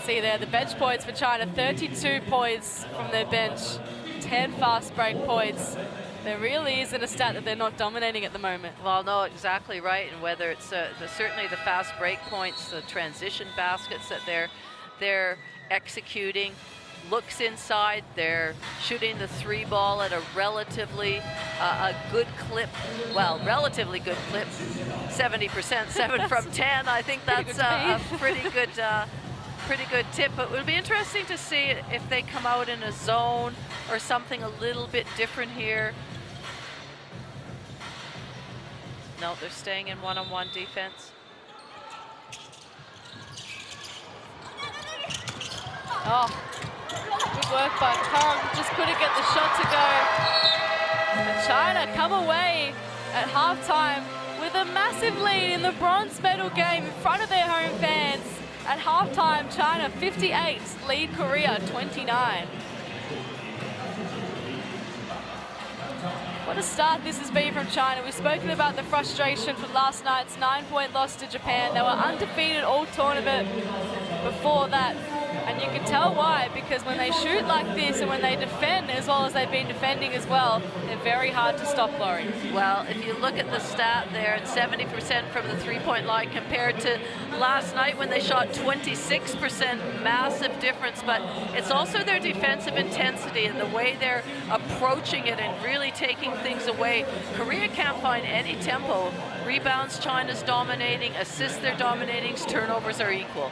See there, the bench points for China, 32 points from their bench, 10 fast break points. There really isn't a stat that they're not dominating at the moment. Well, no, exactly right, and whether it's certainly the fast break points, the transition baskets that they're executing, looks inside, they're shooting the 3 ball at a relatively good clip, well, relatively good clip, 70%, 7 from 10. I think that's a pretty good tip, but it would be interesting to see if they come out in a zone or something a little bit different here. No, they're staying in one-on-one defense. Oh, good work by Kong, just couldn't get the shot to go. And China come away at halftime with a massive lead in the bronze medal game in front of their home fans. At halftime, China 58, lead Korea 29. What a start this has been from China. We've spoken about the frustration from last night's 9-point loss to Japan. They were undefeated all tournament before that. And you can tell why, because when they shoot like this and when they defend as well as they've been defending as well, they're very hard to stop, Laurie. Well, if you look at the stat there, 70% from the 3-point line compared to last night when they shot 26%, massive difference. But it's also their defensive intensity and the way they're approaching it and really taking things away. Korea can't find any tempo. Rebounds, China's dominating. Assists, they're dominating. Turnovers are equal.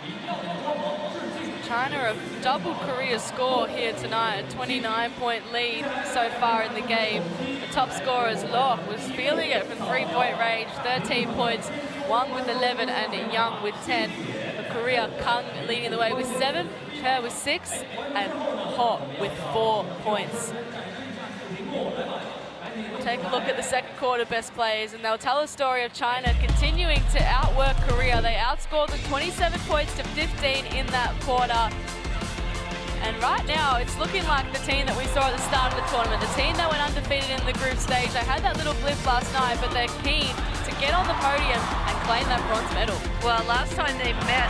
China have doubled Korea's score here tonight, a 29-point lead so far in the game. The top scorers, Loh, was feeling it from 3-point range, 13 points. Wang with 11 and Yang with 10. For Korea, Kang leading the way with 7, Che with 6, and Ho with 4 points. Take a look at the second quarter best players, and they'll tell a story of China continuing to outwork Korea. They outscored them 27 points to 15 in that quarter. And right now, it's looking like the team that we saw at the start of the tournament, the team that went undefeated in the group stage. They had that little blip last night, but they're keen to get on the podium and claim that bronze medal. Well, last time they met,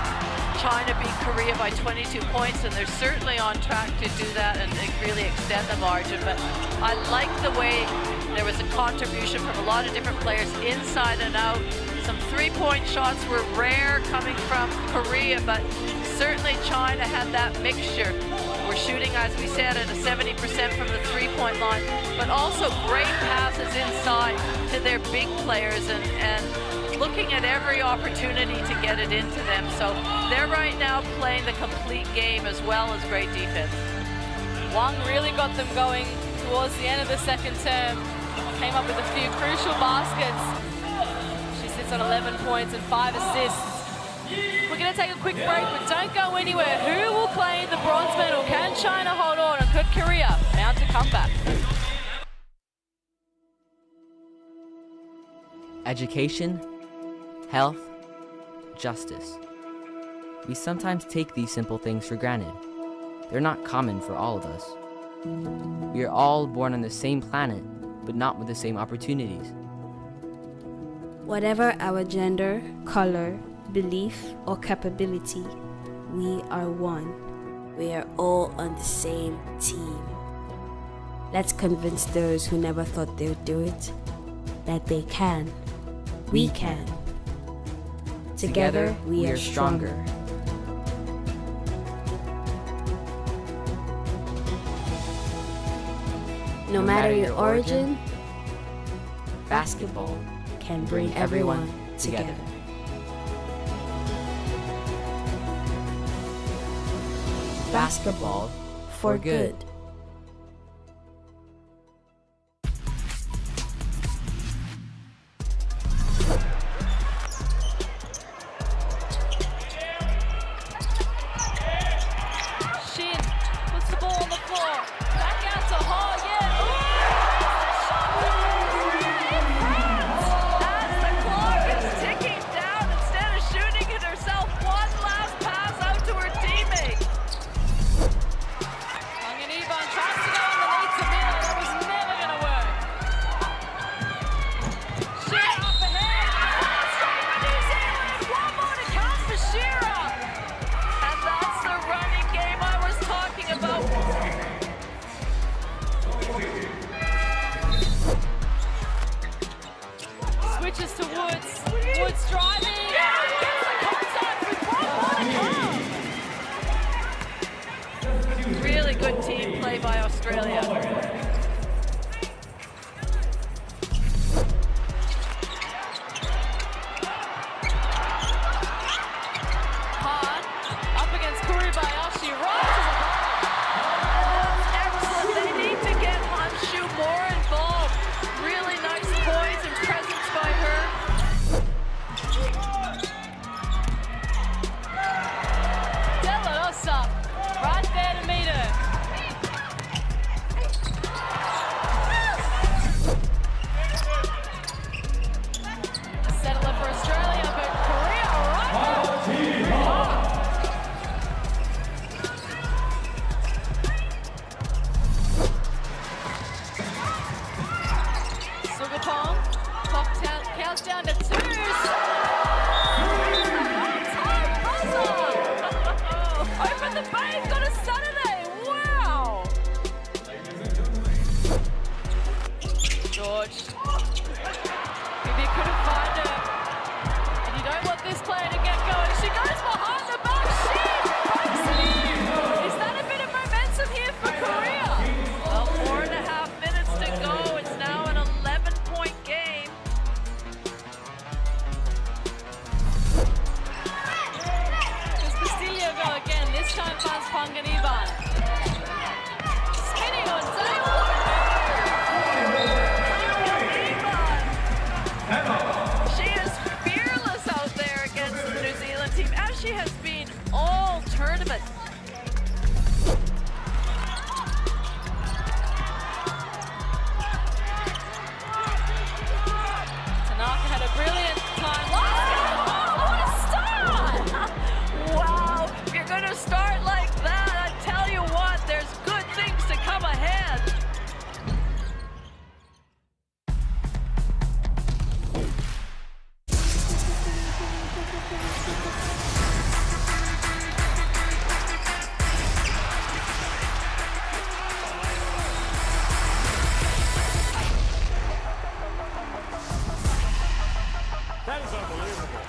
China beat Korea by 22 points, and they're certainly on track to do that and really extend the margin. But I like the way there was a contribution from a lot of different players inside and out. Some three-point shots were rare coming from Korea, but certainly China had that mixture. We're shooting, as we said, at a 70% from the three-point line, but also great passes inside to their big players and looking at every opportunity to get it into them. So they're right now playing the complete game as well as great defense. Wang really got them going towards the end of the second term. Came up with a few crucial baskets. She sits on 11 points and 5 assists. We're going to take a quick break, but don't go anywhere. Who will claim the bronze medal? Can China hold on, and could Korea mount a comeback? Education, health, justice. We sometimes take these simple things for granted. They're not common for all of us. We are all born on the same planet, but not with the same opportunities. Whatever our gender, color, belief, or capability, we are one. We are all on the same team. Let's convince those who never thought they would do it that they can. We can. Together, we are stronger. No matter your origin, basketball can bring everyone together. Basketball for good. Shin puts the ball on the floor. Back out to Ho. Yeah. As the clock is ticking down, instead of shooting it herself, one last pass out to her teammate. Kang and team, as she has been all tournament. Tanaka had a brilliant time last game. Oh, what a start! Wow, if you're going to start like that, I tell you what, there's good things to come ahead. That is unbelievable.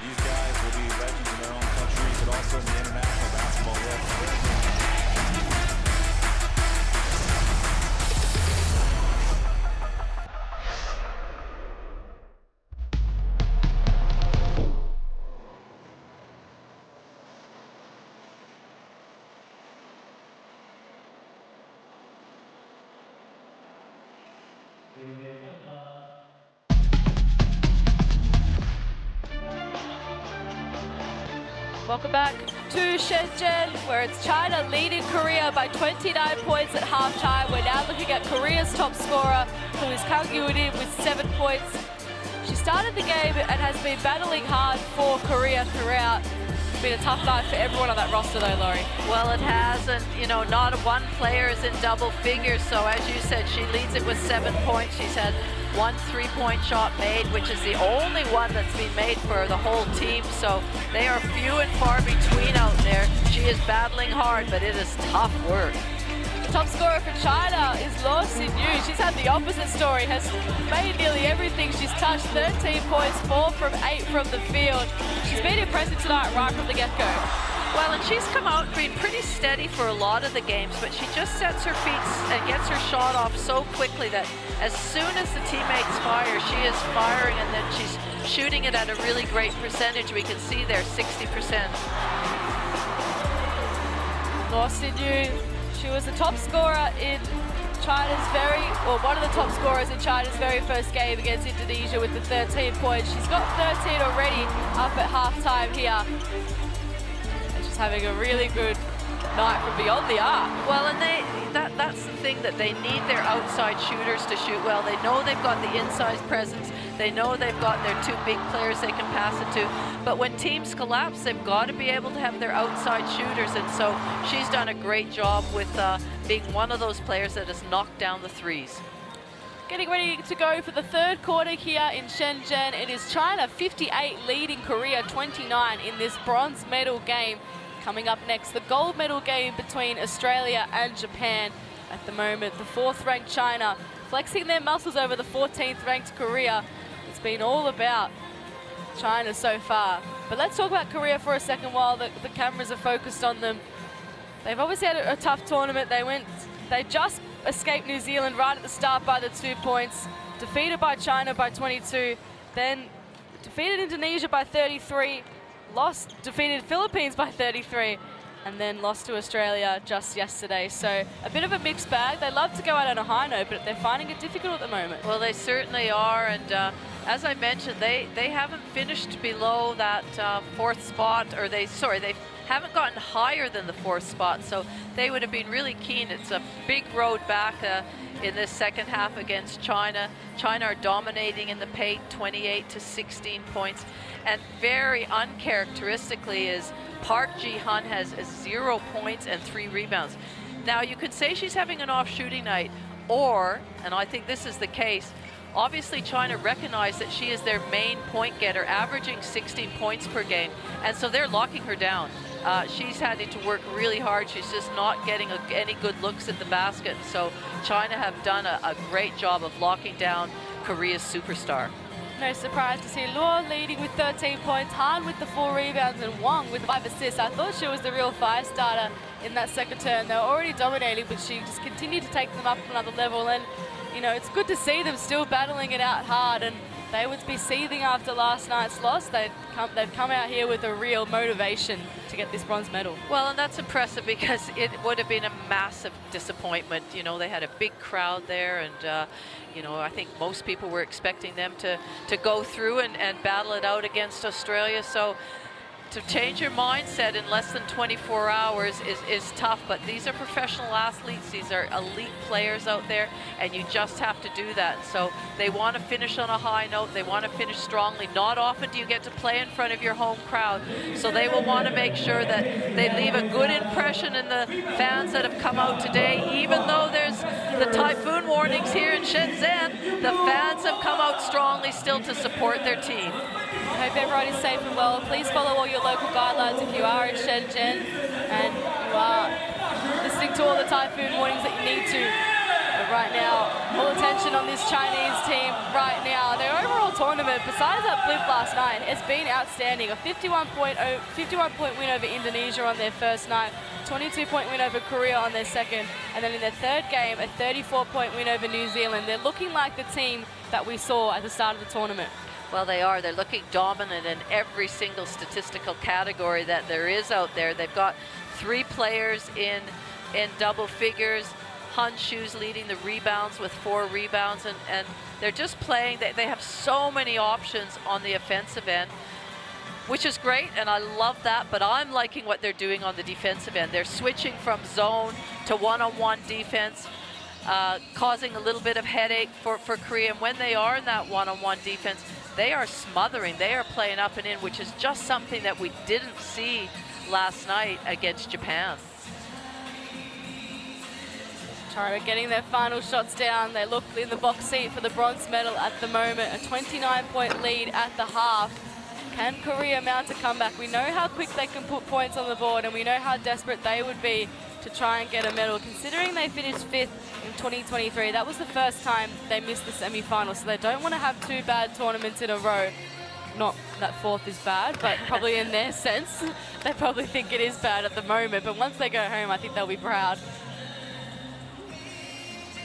These guys will be legends in their own countries, but also in the international basketball world. Welcome back to Shenzhen, where it's China leading Korea by 29 points at halftime. We're now looking at Korea's top scorer, who is Kang Yoo-rim with 7 points. She started the game and has been battling hard for Korea throughout. It's been a tough night for everyone on that roster though, Laurie. Well, it has, and you know, not one player is in double figures, so as you said, she leads it with 7 points. She's had 1 3-point shot made, which is the only one that's been made for the whole team, so they are few and far between out there. She is battling hard, but it is tough work. The top scorer for China is Luo Xin-yu. She's had the opposite story, has made nearly everything she's touched. 13 points, 4 from 8 from the field. She's been impressive tonight right from the get-go. Well, and she's come out and been pretty steady for a lot of the games, but she just sets her feet and gets her shot off so quickly that as soon as the teammates fire, she is firing, and then she's shooting it at a really great percentage. We can see there, 60%. Luo Xin-yu, she was the top scorer in one of the top scorers in China's very first game against Indonesia with the 13 points. She's got 13 already up at halftime here. Having a really good night from beyond the arc. Well, and that's the thing, that they need their outside shooters to shoot well. They know they've got the inside presence. They know they've got their 2 big players they can pass it to. But when teams collapse, they've got to be able to have their outside shooters. And so she's done a great job with being one of those players that has knocked down the threes. Getting ready to go for the third quarter here in Shenzhen. It is China 58 leading Korea 29 in this bronze medal game. Coming up next, the gold medal game between Australia and Japan. At the moment, the 4th ranked China flexing their muscles over the 14th ranked Korea. It's been all about China so far. But let's talk about Korea for a second while the cameras are focused on them. They've obviously had a tough tournament. They just escaped New Zealand right at the start by the 2 points, defeated by China by 22, then defeated Indonesia by 33, defeated Philippines by 33, and then lost to Australia just yesterday. So a bit of a mixed bag. They love to go out on a high note, but they're finding it difficult at the moment. Well, they certainly are, and as I mentioned, they haven't finished below that 4th spot, or they haven't gotten higher than the 4th spot, so they would have been really keen. It's a big road back in this second half against China. China are dominating in the paint, 28 to 16 points. And very uncharacteristically is Park Ji-hun has 0 points and 3 rebounds. Now, you could say she's having an off shooting night, or, and I think this is the case, obviously China recognized that she is their main point getter, averaging 16 points per game, and so they're locking her down. She's having to work really hard. She's just not getting any good looks at the basket. So China have done a great job of locking down Korea's superstar. No surprise to see Luo leading with 13 points, Han with the 4 rebounds, and Wang with 5 assists. I thought she was the real fire starter in that second turn. They were already dominating, but she just continued to take them up another level. And, you know, it's good to see them still battling it out hard. And they would be seething after last night's loss. They've come out here with a real motivation to get this bronze medal. Well, and that's impressive because it would have been a massive disappointment. You know, they had a big crowd there, and you know, I think most people were expecting them to go through and battle it out against Australia. So to change your mindset in less than 24 hours is tough, but these are professional athletes. These are elite players out there, and you just have to do that. So they want to finish on a high note. They want to finish strongly. Not often do you get to play in front of your home crowd, so they will want to make sure that they leave a good impression in the fans that have come out today. Even though there's the typhoon warnings here in Shenzhen, the fans have come out strongly still to support their team. I hope everyone is safe and well. Please follow all your local guidelines if you are in Shenzhen and you are listening to all the typhoon warnings that you need to. But right now, all attention on this Chinese team right now. Their overall tournament, besides that blip last night, has been outstanding. A 51-point win over Indonesia on their first night, 22-point win over Korea on their second, and then in their third game, a 34-point win over New Zealand. They're looking like the team that we saw at the start of the tournament. Well, they are. They're looking dominant in every single statistical category that there is out there. They've got 3 players in double figures. Han Shu's leading the rebounds with 4 rebounds, and they're just playing. They have so many options on the offensive end, which is great, and I love that, but I'm liking what they're doing on the defensive end. They're switching from zone to one-on-one defense, causing a little bit of headache for Korea. And when they are in that one-on-one defense, they are smothering. They are playing up and in, which is just something that we didn't see last night against Japan. China getting their final shots down. They look in the box seat for the bronze medal at the moment. A 29-point lead at the half. Can Korea mount a comeback? We know how quick they can put points on the board, and we know how desperate they would be to try and get a medal. Considering they finished 5th in 2023, that was the first time they missed the semi-final, so they don't want to have 2 bad tournaments in a row. Not that 4th is bad, but probably in their sense, they probably think it is bad at the moment. But once they go home, I think they'll be proud.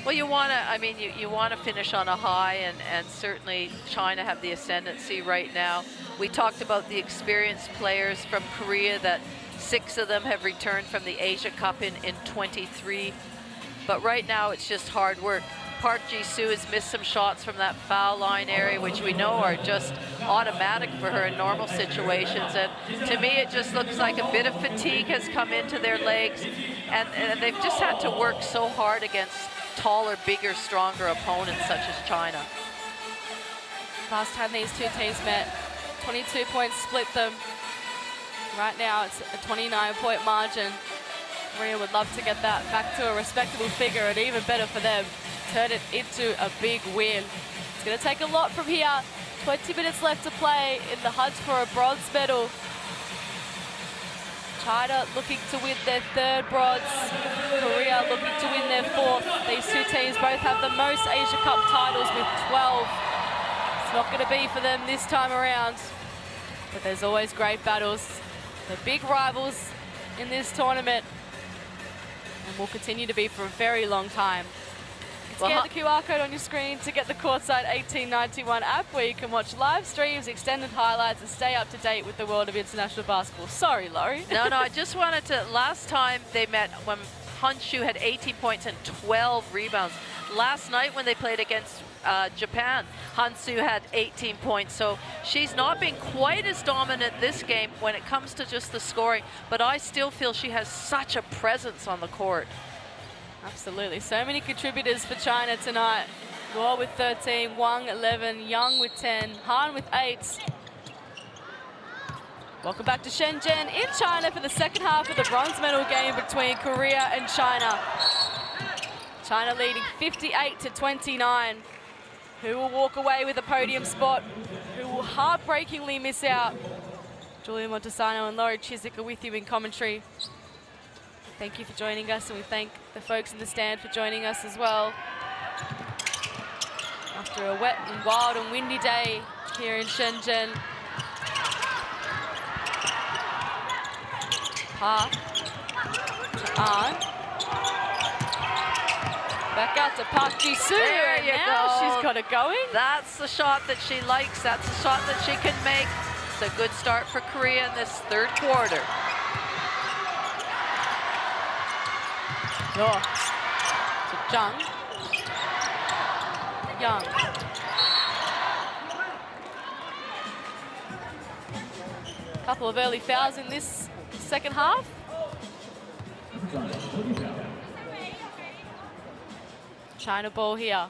Well, you want to, I mean, you want to finish on a high, and certainly China have the ascendancy right now. We talked about the experienced players from Korea, that 6 of them have returned from the Asia Cup in 23. But right now, it's just hard work. Park Ji-soo has missed some shots from that foul line area, which we know are just automatic for her in normal situations. And to me, it just looks like a bit of fatigue has come into their legs. And they've just had to work so hard against taller, bigger, stronger opponents such as China. Last time these 2 teams met, 22 points split them. Right now, it's a 29-point margin. Korea would love to get that back to a respectable figure, and even better for them, turn it into a big win. It's going to take a lot from here. 20 minutes left to play in the hunt for a bronze medal. China looking to win their 3rd bronze. Korea looking to win their 4th. These 2 teams both have the most Asia Cup titles with 12. It's not going to be for them this time around, but there's always great battles. They're big rivals in this tournament, and will continue to be for a very long time. Scan the QR code on your screen to get the Courtside 1891 app, where you can watch live streams, extended highlights, and stay up to date with the world of international basketball. Sorry, Laurie. No, I just wanted to, last time they met, when Han Shu had 18 points and 12 rebounds. Last night when they played against Japan, Han Shu had 18 points, so she's not been quite as dominant this game when it comes to just the scoring, but I still feel she has such a presence on the court. Absolutely. So many contributors for China tonight. Guo with 13, Wang 11, Yang with 10, Han with 8. Welcome back to Shenzhen in China for the second half of the bronze medal game between Korea and China. China leading 58-29. Who will walk away with a podium spot? Who will heartbreakingly miss out? Julia Montesano and Laurie Chiswick are with you in commentary. Thank you for joining us, and we thank the folks in the stand for joining us as well. After a wet and wild and windy day here in Shenzhen. Park to Ahn. Back out to Park Ji-soo. There And you now go. she's got it going. That's the shot that she likes. That's the shot that she can make. It's a good start for Korea in this third quarter. Oh. To Jung. Young. Couple of early fouls in this second half. China ball here.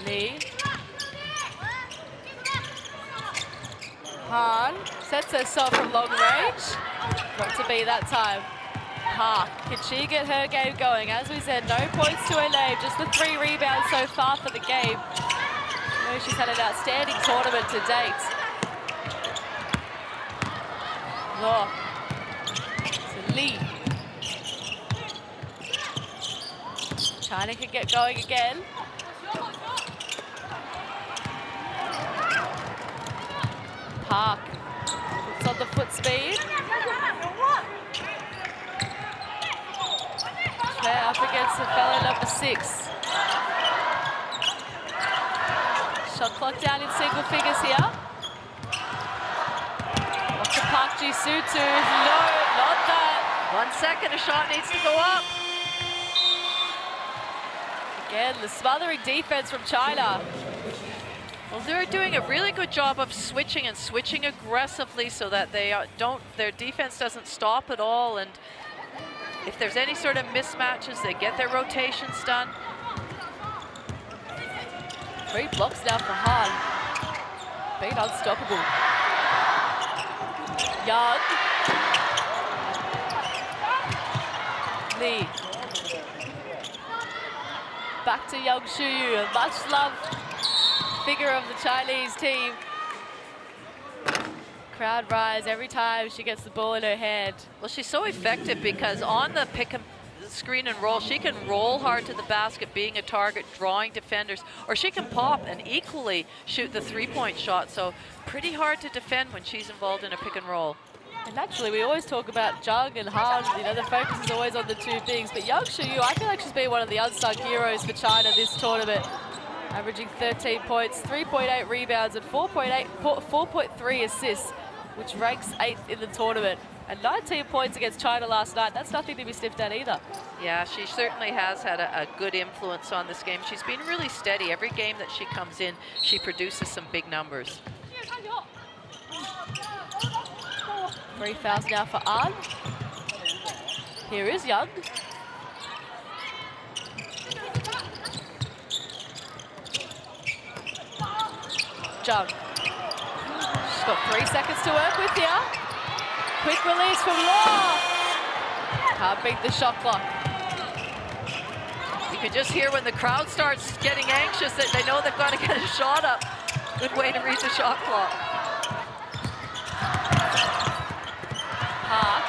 Lee. Han sets herself from long range. Not to be that time. Park, can she get her game going? As we said, no points to her name, just the 3 rebounds so far for the game. I know she's had an outstanding tournament to date. Oh, to Lee. China can get going again. Park puts on the foot speed. They're up against the fellow number 6. Shot clock down in single figures here. Off to Park Ji-soo too. No, not that. 1 second, a shot needs to go up. Again, the smothering defense from China. Well, they're doing a really good job of switching and switching aggressively so that they their defense doesn't stop at all. And if there's any sort of mismatches, they get their rotations done. 3 blocks now for Han. Being unstoppable. Young. Lee. Back to Young Shu-yu, a much loved figure of the Chinese team. Crowd rise every time she gets the ball in her hand. Well, she's so effective because on the pick and screen and roll, she can roll hard to the basket, being a target, drawing defenders, or she can pop and equally shoot the 3-point shot. So pretty hard to defend when she's involved in a pick and roll. And naturally, we always talk about Jung and Han. You know, the focus is always on the 2 things. But Young Shu-yu, I feel like she's been one of the unsung heroes for China this tournament. Averaging 13 points, 3.8 rebounds, and 4.3 assists, which ranks 8th in the tournament. And 19 points against China last night. That's nothing to be sniffed at either. Yeah, she certainly has had a good influence on this game. She's been really steady. Every game that she comes in, she produces some big numbers. 3 fouls now for An. Here is Young. Jung. She's got 3 seconds to work with here. Quick release from Law. Can't beat the shot clock. You can just hear when the crowd starts getting anxious that they know they've got to get a shot up. Good way to read the shot clock. Park.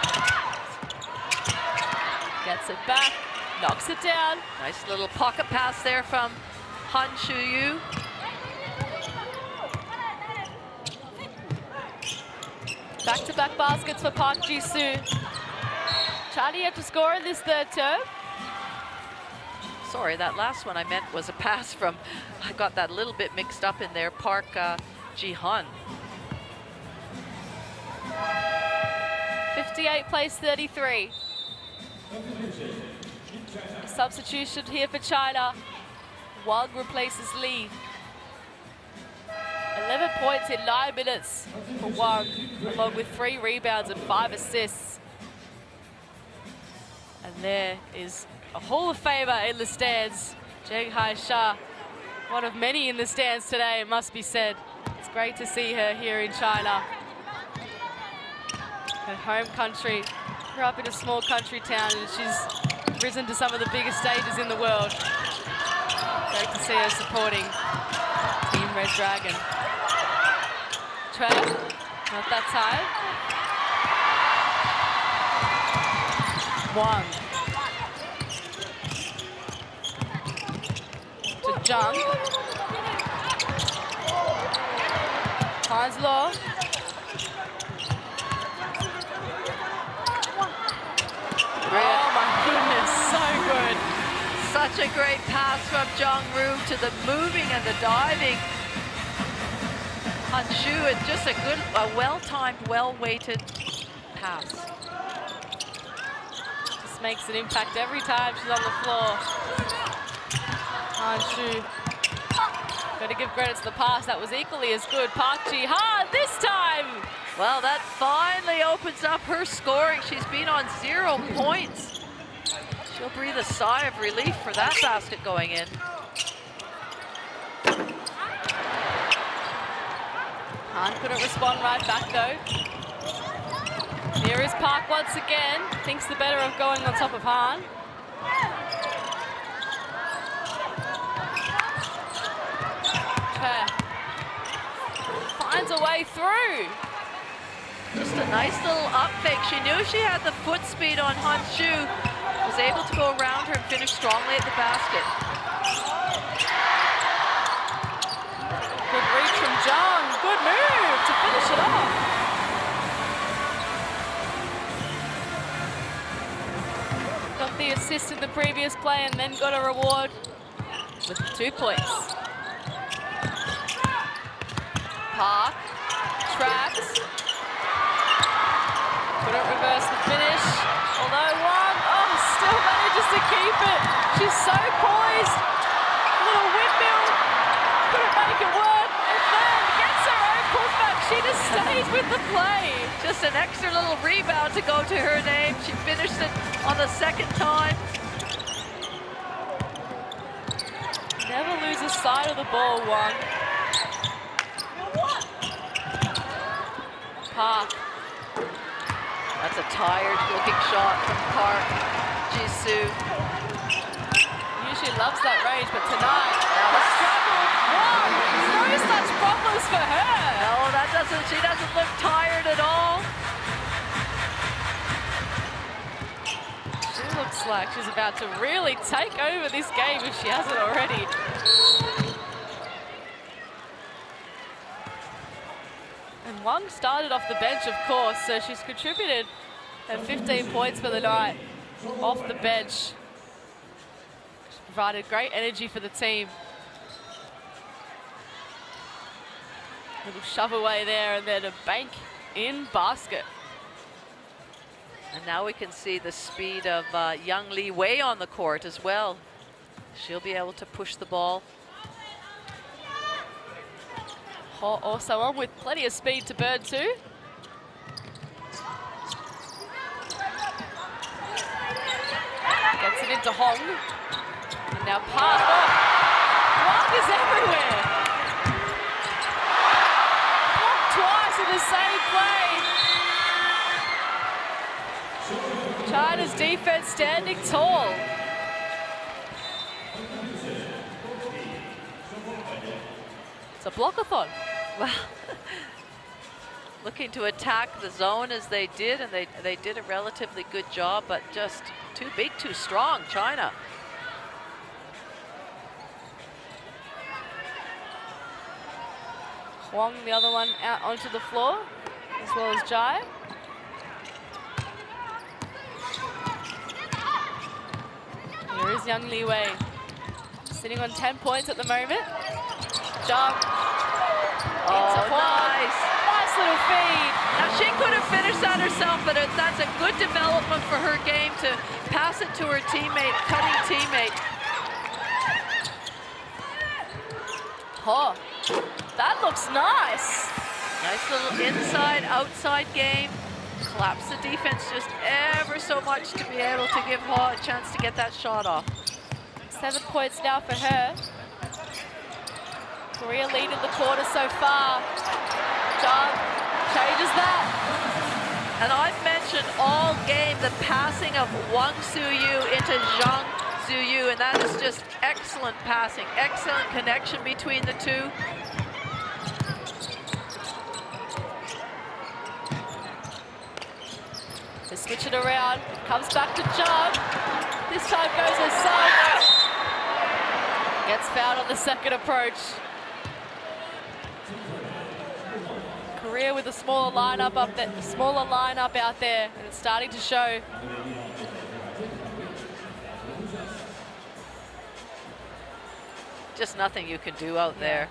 Gets it back. Knocks it down. Nice little pocket pass there from Han Shu-yu. Back-to-back baskets for Park Ji-soo. China yet to score in this third term. Sorry, that last one I meant was a pass from, I got that a little bit mixed up in there, Park Ji-hun. 58 plays 33. A substitution here for China. Wang replaces Lee. 11 points in 9 minutes for Wang, along with 3 rebounds and 5 assists. And there is a Hall of Famer in the stands, Zheng Haisha, one of many in the stands today, it must be said. It's great to see her here in China. Her home country, grew up in a small country town, and she's risen to some of the biggest stages in the world. Great to see her supporting Team Red Dragon. 12, not that time. 1. To Jung. Han's Law. Such a great pass from Jong-Ru to the moving and the diving. Han-Shu, it's just a good, well-timed, well-weighted pass. Just makes an impact every time she's on the floor. Han-Shu. Got to give credit to the pass. That was equally as good. Park Ji-han this time. Well, that finally opens up her scoring. She's been on 0 points. She'll breathe a sigh of relief for that basket going in. Han couldn't respond right back though. Here is Park once again. Thinks the better of going on top of Han. Finds a way through. Just a nice little up fake. She knew she had the foot speed on Han-Shu. Was able to go around her and finish strongly at the basket. Good reach from Jung. Good move to finish it off. Got the assist in the previous play and then got a reward with 2 points. Park tracks. Couldn't reverse the finish. Although Wang, still manages to keep it. She's so poised. Little windmill. Couldn't make it work. And then gets her own putback. She just stays with the play. Just an extra little rebound to go to her name. She finished it on the second time. Never loses sight of the ball, Wang. Park. That's a tired-looking shot from Park Ji-soo. Usually loves that range, but tonight, the struggle. Wow, no such problems for her. No, she doesn't look tired at all. She looks like she's about to really take over this game if she hasn't already. And Wang started off the bench, of course, so she's contributed at 15 points for the night off the bench. She's provided great energy for the team. Little shove away there and then a bank in basket. And now we can see the speed of Young Li Wei on the court as well. She'll be able to push the ball. Ho also on with plenty of speed to burn too. Gets it into Hong. And now Park. Wang is everywhere. Blocked twice in the same play. China's defense standing tall. It's a blockathon. Well, looking to attack the zone as they did, and they did a relatively good job, but just too big, too strong, China. Huang, the other one, out onto the floor, as well as Jai. Here is Young Li Wei, sitting on 10 points at the moment. Jump. Oh, nice. Nice little feed. Now, she could have finished that herself, but that's a good development for her game to pass it to her teammate, cutting teammate. Oh, that looks nice. Nice little inside-outside game. Collapse the defense just ever so much to be able to give Ho a chance to get that shot off. 7 points now for her. Korea leading the quarter so far. Jung changes that. And I've mentioned all game the passing of Wang Su-yu into Zhang Zu-yu, and that is just excellent passing, excellent connection between the two. To switch it around, comes back to Jung. This time goes herself. Gets fouled on the second approach. Korea with a smaller lineup out there, and it's starting to show. Just nothing you can do out there.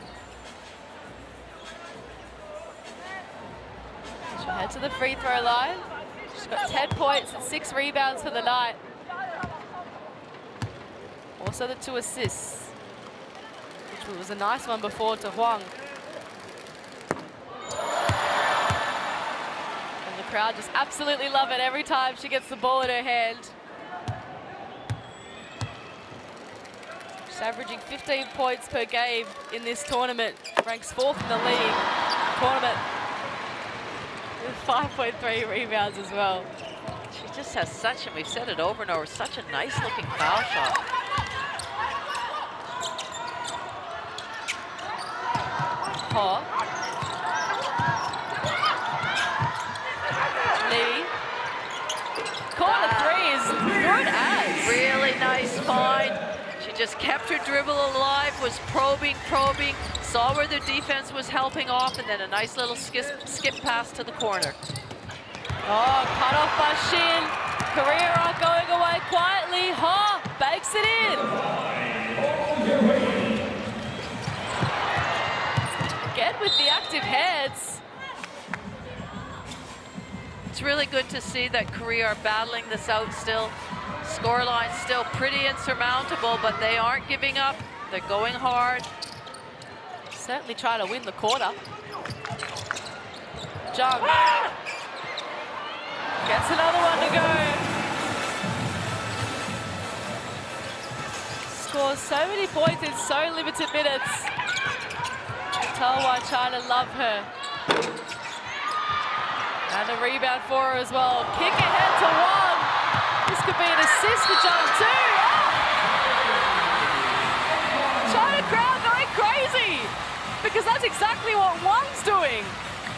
She'll head to the free throw line. She's got 10 points and 6 rebounds for the night. Also the 2 assists, which was a nice one before to Huang. And the crowd just absolutely love it every time she gets the ball in her hand. She's averaging 15 points per game in this tournament. Ranks 4th in the league tournament with 5.3 rebounds as well. She just has such, and we've said it over and over, such a nice looking foul shot. Ho. Lee. Corner 3 is good as. Really nice find. She just kept her dribble alive, was probing, saw where the defense was helping off, and then a nice little skip pass to the corner. Oh, cut off by Shin. Korea aren't going away quietly. Ho bakes it in. Again with the active heads. It's really good to see that Korea are battling this out still. Scoreline's still pretty insurmountable, but they aren't giving up. They're going hard. Certainly trying to win the quarter. Jung gets another one to go. Scores so many points in so limited minutes. Tell why China love her. And a rebound for her as well. Kick ahead to Wang. This could be an assist for Jung too. Oh! China crowd going crazy because that's exactly what Wang's doing.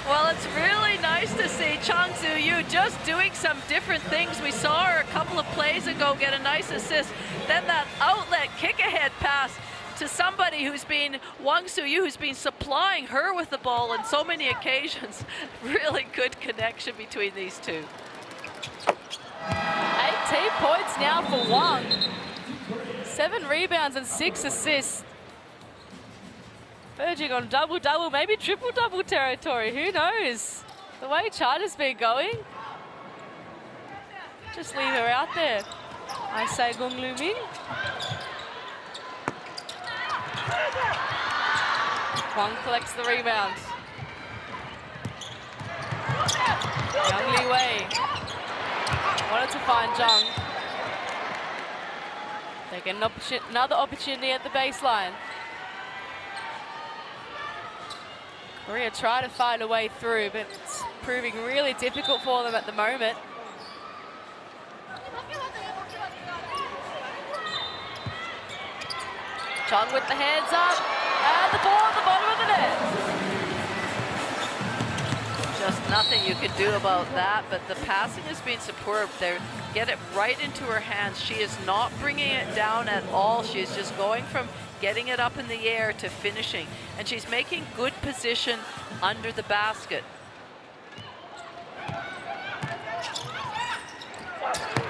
Well, it's really nice to see Chang Zu-Yu just doing some different things. We saw her a couple of plays ago get a nice assist. Then that outlet kick-ahead pass to somebody who's been, Wang Su-Yu, who's been supplying her with the ball on so many occasions. Really good connection between these two. 18 points now for Wang. 7 rebounds and 6 assists. Verging on double-double, maybe triple-double territory, who knows? The way China's been going. Just leave her out there. I say Gong Lu Ming. Wang collects the rebound. Young Li Wei wanted to find Zhang. They get another opportunity at the baseline. Korea try to find a way through, but it's proving really difficult for them at the moment. Chung with the hands up, and the ball at the bottom of the net. Just nothing you can do about that, but the passing has been superb. They get it right into her hands. She is not bringing it down at all. She is just going from getting it up in the air to finishing, and she's making good position under the basket.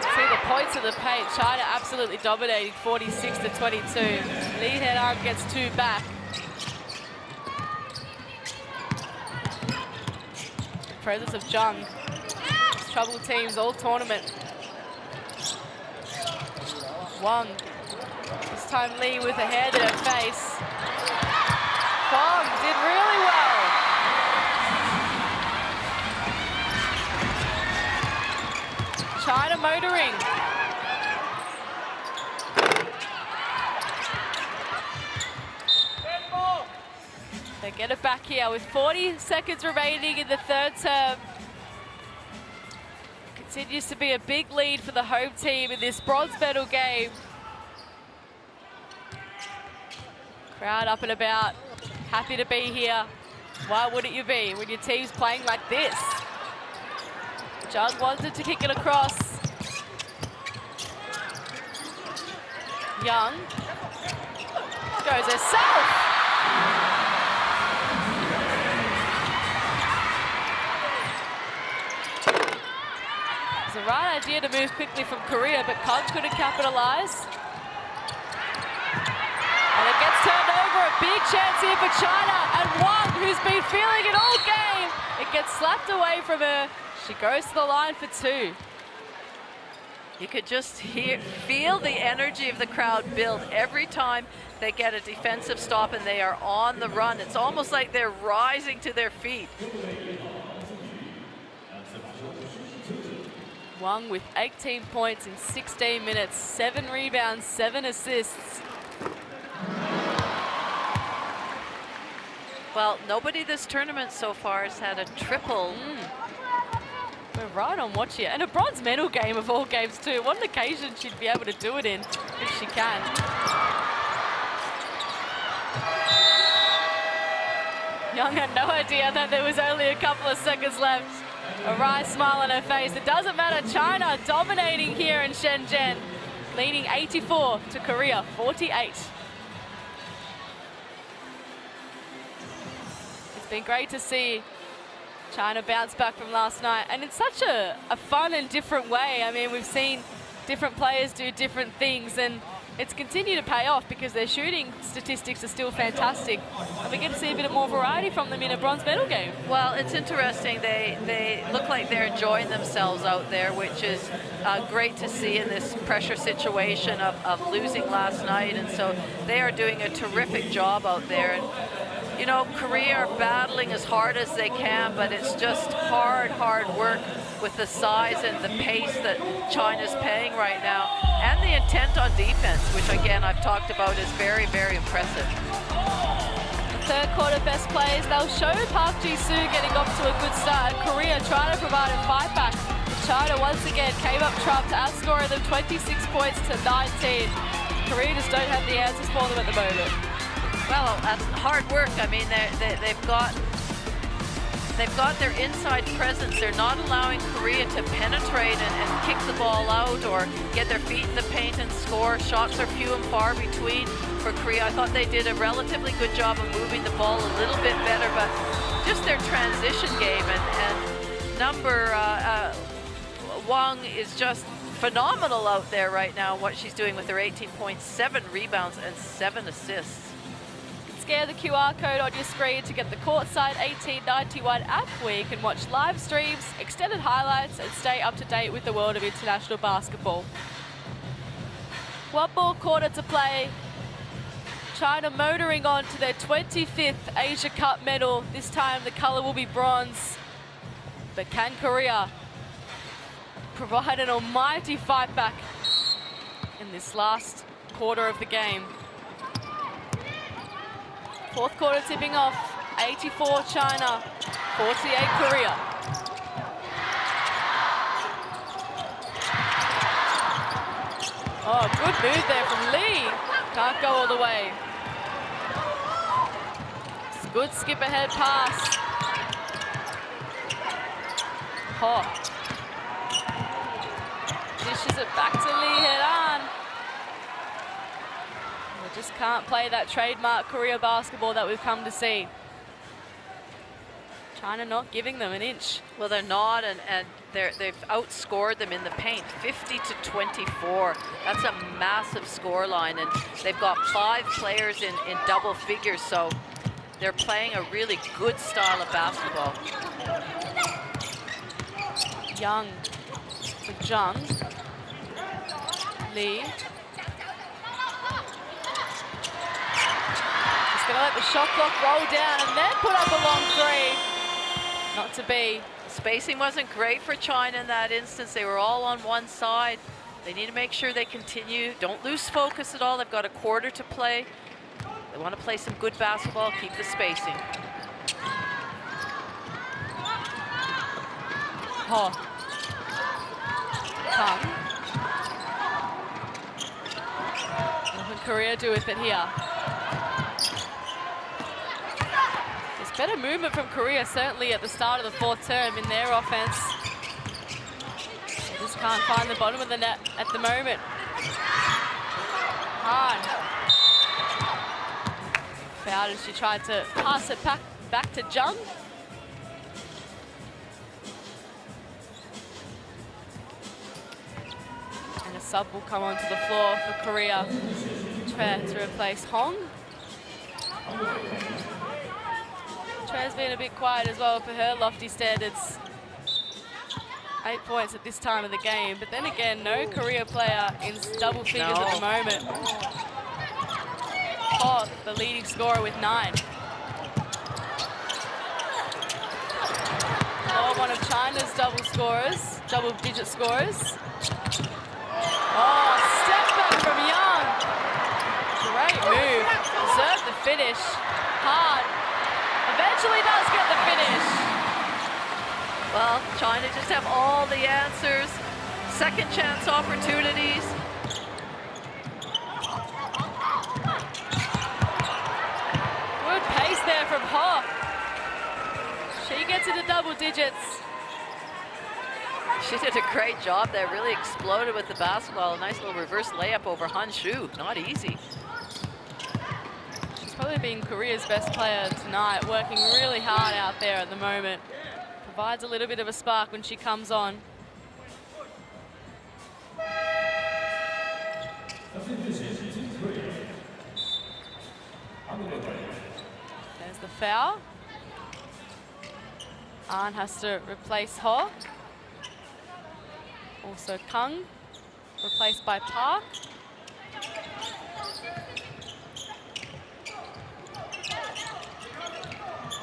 See the points of the paint. China absolutely dominating, 46-22. Lee Henard gets 2 back. The presence of Zhang. It's troubled teams all tournament. Wang. This time Lee with a hand in her face. Huang did really well. China motoring. They get it back here with 40 seconds remaining in the 3rd term. Continues to be a big lead for the home team in this bronze medal game. Crowd up and about, happy to be here. Why wouldn't you be when your team's playing like this? Jung wanted to kick it across. Young goes herself. It's the right idea to move quickly from Korea, but Kong couldn't capitalize. And gets turned over. A big chance here for China. And Wang, who's been feeling it all game, it gets slapped away from her. She goes to the line for 2. You could just feel the energy of the crowd build every time they get a defensive stop and they are on the run. It's almost like they're rising to their feet. Wang with 18 points in 16 minutes, 7 rebounds, 7 assists. Well, nobody this tournament so far has had a triple. We're right on watch here. And a bronze medal game of all games too. What an occasion she'd be able to do it in if she can. Young had no idea that there was only a couple of seconds left. A wry smile on her face. It doesn't matter. China dominating here in Shenzhen, leading 84 to Korea 48. It's been great to see China bounce back from last night, and it's such a fun and different way. I mean, we've seen different players do different things, and it's continued to pay off because their shooting statistics are still fantastic, and we get to see a bit more variety from them in a bronze medal game. Well, it's interesting. They look like they're enjoying themselves out there, which is great to see in this pressure situation of losing last night, and so they are doing a terrific job out there. And you know, Korea are battling as hard as they can, but it's just hard work with the size and the pace that China's playing right now, and the intent on defense, which again I've talked about is very, very impressive. Third quarter best plays, they'll show Park Ji-soo getting off to a good start. Korea trying to provide a fight back. China once again came up trumped, outscoring them 26 points to 19. Korea just don't have the answers for them at the moment. Well, that's hard work. I mean, they've got their inside presence. They're not allowing Korea to penetrate and kick the ball out or get their feet in the paint and score. Shots are few and far between for Korea. I thought they did a relatively good job of moving the ball a little bit better, but just their transition game and number Wang is just phenomenal out there right now. What she's doing with her 18 points, 7 rebounds, and 7 assists. Scan the QR code on your screen to get the Courtside 1891 app, where you can watch live streams, extended highlights, and stay up to date with the world of international basketball. One more quarter to play. China motoring on to their 25th Asia Cup medal. This time the color will be bronze. But can Korea provide an almighty fight back in this last quarter of the game? Fourth quarter tipping off, 84 China, 48 Korea. Oh, good move there from Lee. Can't go all the way. Good skip ahead pass. Oh. Dishes it back to Lee head on. Just can't play that trademark Korea basketball that we've come to see. China not giving them an inch. Well, they're not, and they've outscored them in the paint, 50-24. That's a massive score line, and they've got 5 players in double figures, so they're playing a really good style of basketball. Young for Jung. Lee. Gonna let the shot clock roll down and then put up a long 3. Not to be. Spacing wasn't great for China in that instance. They were all on one side. They need to make sure they continue. Don't lose focus at all. They've got a quarter to play. They want to play some good basketball, keep the spacing. Oh. Kang. What can Korea do with it here? Better movement from Korea, certainly at the start of the 4th term in their offense. They just can't find the bottom of the net at the moment. Hard. Fouled as she tried to pass it back to Jung. And a sub will come onto the floor for Korea to replace Hong. China's been a bit quiet as well for her lofty standards. 8 points at this time of the game, but then again, no Korea player in double figures at the moment. Ho, the leading scorer with 9. Or one of China's double-digit scorers. Oh, step back from Young. Great move. Deserved the finish. Hard. Eventually does get the finish. Well, China just have all the answers. Second chance opportunities. Good pace there from Ho. She gets into double digits. She did a great job there, really exploded with the basketball. A nice little reverse layup over Han Shu, not easy. She's probably been Korea's best player tonight, working really hard out there at the moment. Provides a little bit of a spark when she comes on. There's the foul. An has to replace Ho. Also Kang, replaced by Park.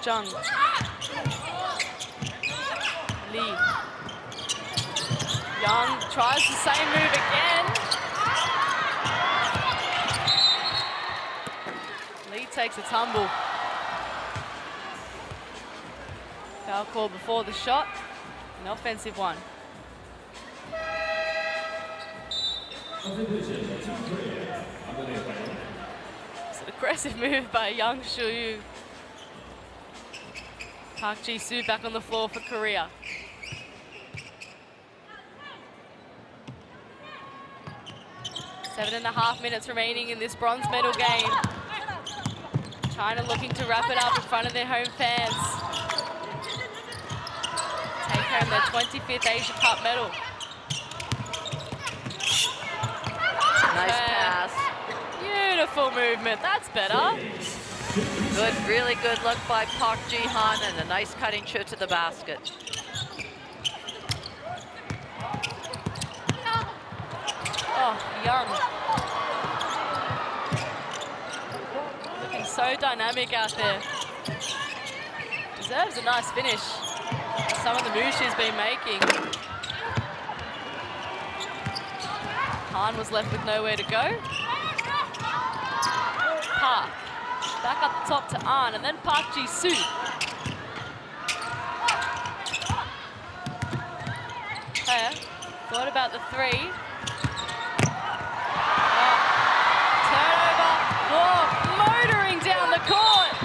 Jung. Lee. Young tries the same move again. Lee takes a tumble. Foul call before the shot, an offensive one. It's an aggressive move by Young Shu. Park Ji-soo back on the floor for Korea. Seven and a half minutes remaining in this bronze medal game. China looking to wrap it up in front of their home fans. Take home their 25th Asia Cup medal. Nice pass. Beautiful movement, that's better. Good, really good look by Park Ji-han and a nice cutting shoot to the basket. Oh, Young. Looking so dynamic out there. Deserves a nice finish. Some of the moves she's been making. Han was left with nowhere to go. Park. Back up the top to An, and then Park Ji-soo. Okay. Thought about the three. Turnover. Oh, motoring down the court.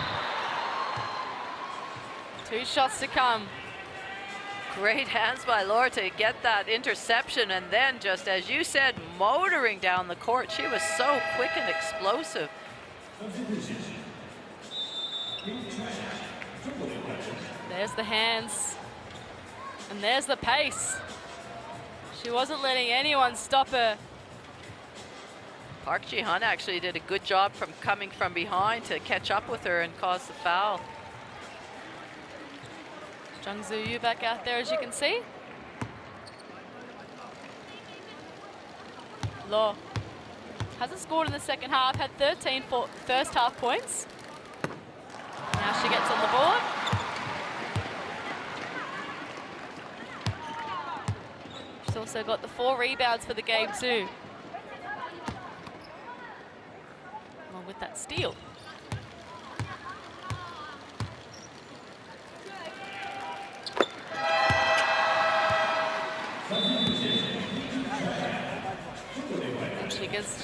2 shots to come. Great hands by Laura to get that interception, and then just as you said, motoring down the court. She was so quick and explosive. There's the hands, and there's the pace. She wasn't letting anyone stop her. Park Ji-han actually did a good job from coming from behind to catch up with her and cause the foul. Jung Soo-yu back out there, as you can see. Law hasn't scored in the second half, had 13 first half points. Now she gets on the board. She's also got the 4 rebounds for the game too. Along with that steal.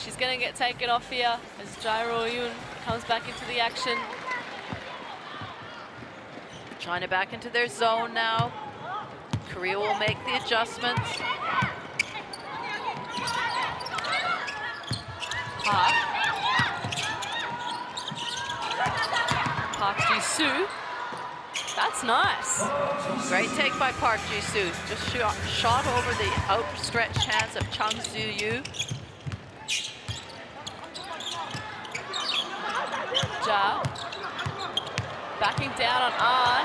She's going to get taken off here as Jai Ro-yoon comes back into the action. China back into their zone now. Korea will make the adjustments. Park Ji-soo. That's nice. Great take by Park Ji-soo. Just shot over the outstretched hands of Chung Soo-yu. Ja. Backing down on Ahn.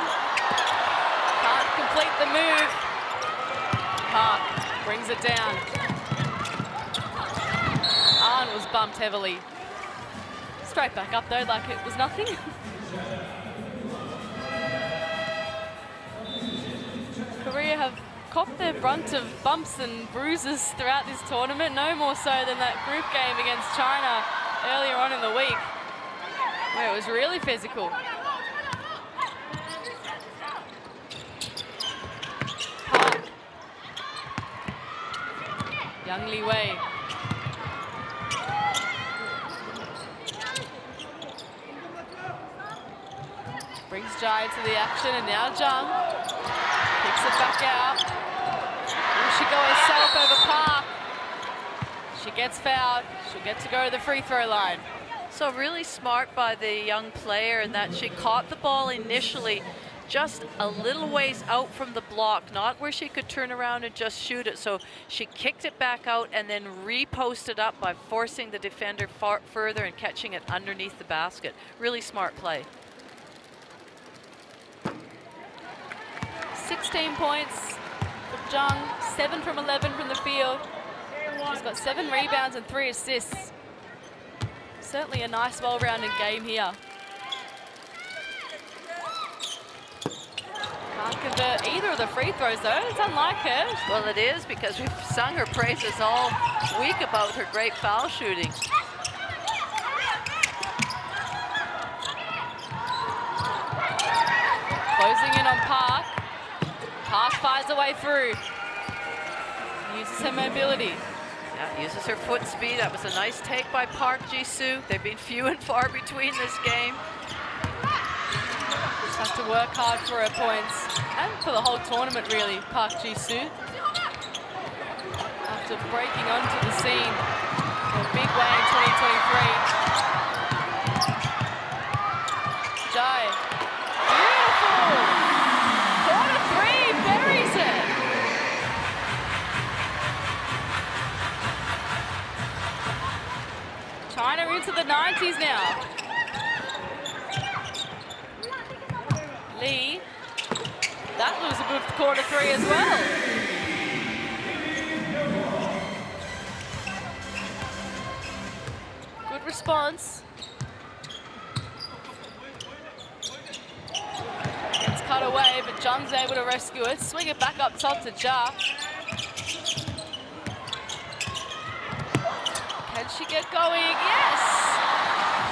Can't complete the move. Park brings it down. Ahn was bumped heavily. Straight back up though, like it was nothing. Korea have copped their brunt of bumps and bruises throughout this tournament, no more so than that group game against China earlier on in the week, where it was really physical. Park. Young Li Wei. Brings Jai into the action, and now Zhang picks it back out. Will she go herself over Park? She gets fouled. She'll get to go to the free throw line. So really smart by the young player in that she caught the ball initially just a little ways out from the block, not where she could turn around and just shoot it. So she kicked it back out and then reposted up by forcing the defender far further and catching it underneath the basket. Really smart play. 16 points from Zhang, 7 from 11 from the field. She's got 7 rebounds and 3 assists. Certainly a nice, well-rounded game here. Can't convert either of the free throws though. It's unlike her. Well, it is, because we've sung her praises all week about her great foul shooting. Closing in on Park. Park fires away through. Uses her mobility. Yeah, uses her foot speed. That was a nice take by Park Ji-soo. They've been few and far between this game. Just have to work hard for her points. And for the whole tournament, really, Park Ji-soo. After breaking onto the scene in a big way in 2023. Jai. Beautiful! Corner 3, buries it. China into the 90s now. Lee. That was a good corner 3 as well. Good response. It's cut away, but Zhang's able to rescue it. Swing it back up top to Ja. Can she get going? Yes!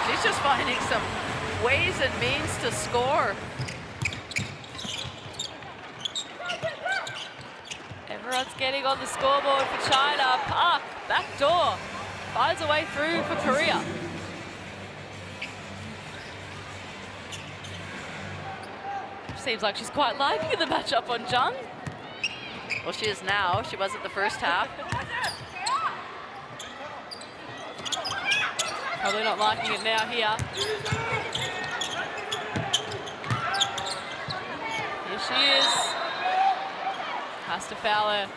She's just finding some ways and means to score. Everyone's getting on the scoreboard for China. Park, back door. Finds a way through for Korea. Seems like she's quite liking the matchup on Zhang. Well, she is now. She wasn't the first half. Probably not liking it now here. Here she is. Has to foul her.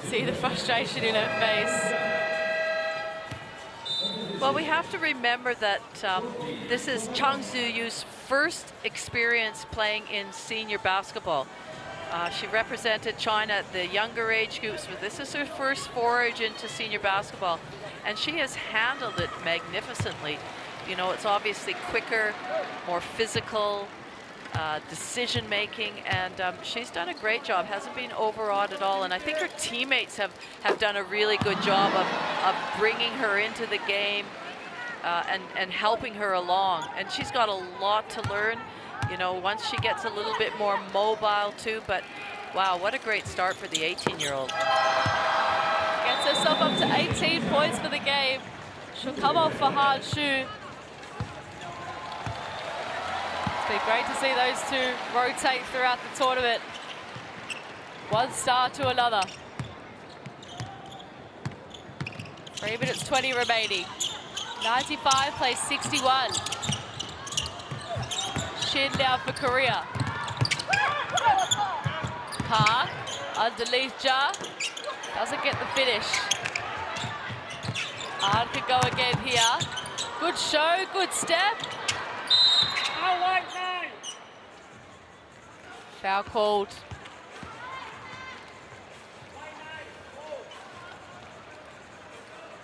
See the frustration in her face. Well, we have to remember that this is Chang Zhu-Yu's first experience playing in senior basketball. She represented China at the younger age groups, but this is her first forage into senior basketball, and she has handled it magnificently. You know, it's obviously quicker, more physical, decision-making, and she's done a great job, hasn't been overawed at all, and I think her teammates have done a really good job of bringing her into the game and helping her along, and she's got a lot to learn, you know, once she gets a little bit more mobile too, but wow, what a great start for the 18-year-old. Gets herself up to 18 points for the game. She'll come off for hard shoe. It's been great to see those two rotate throughout the tournament. One star to another. 3 minutes 20 remaining. 95 plays 61. Shin now for Korea. Park underneath Ja. Doesn't get the finish. Ahn could go again here. Good show. Good step. Foul called.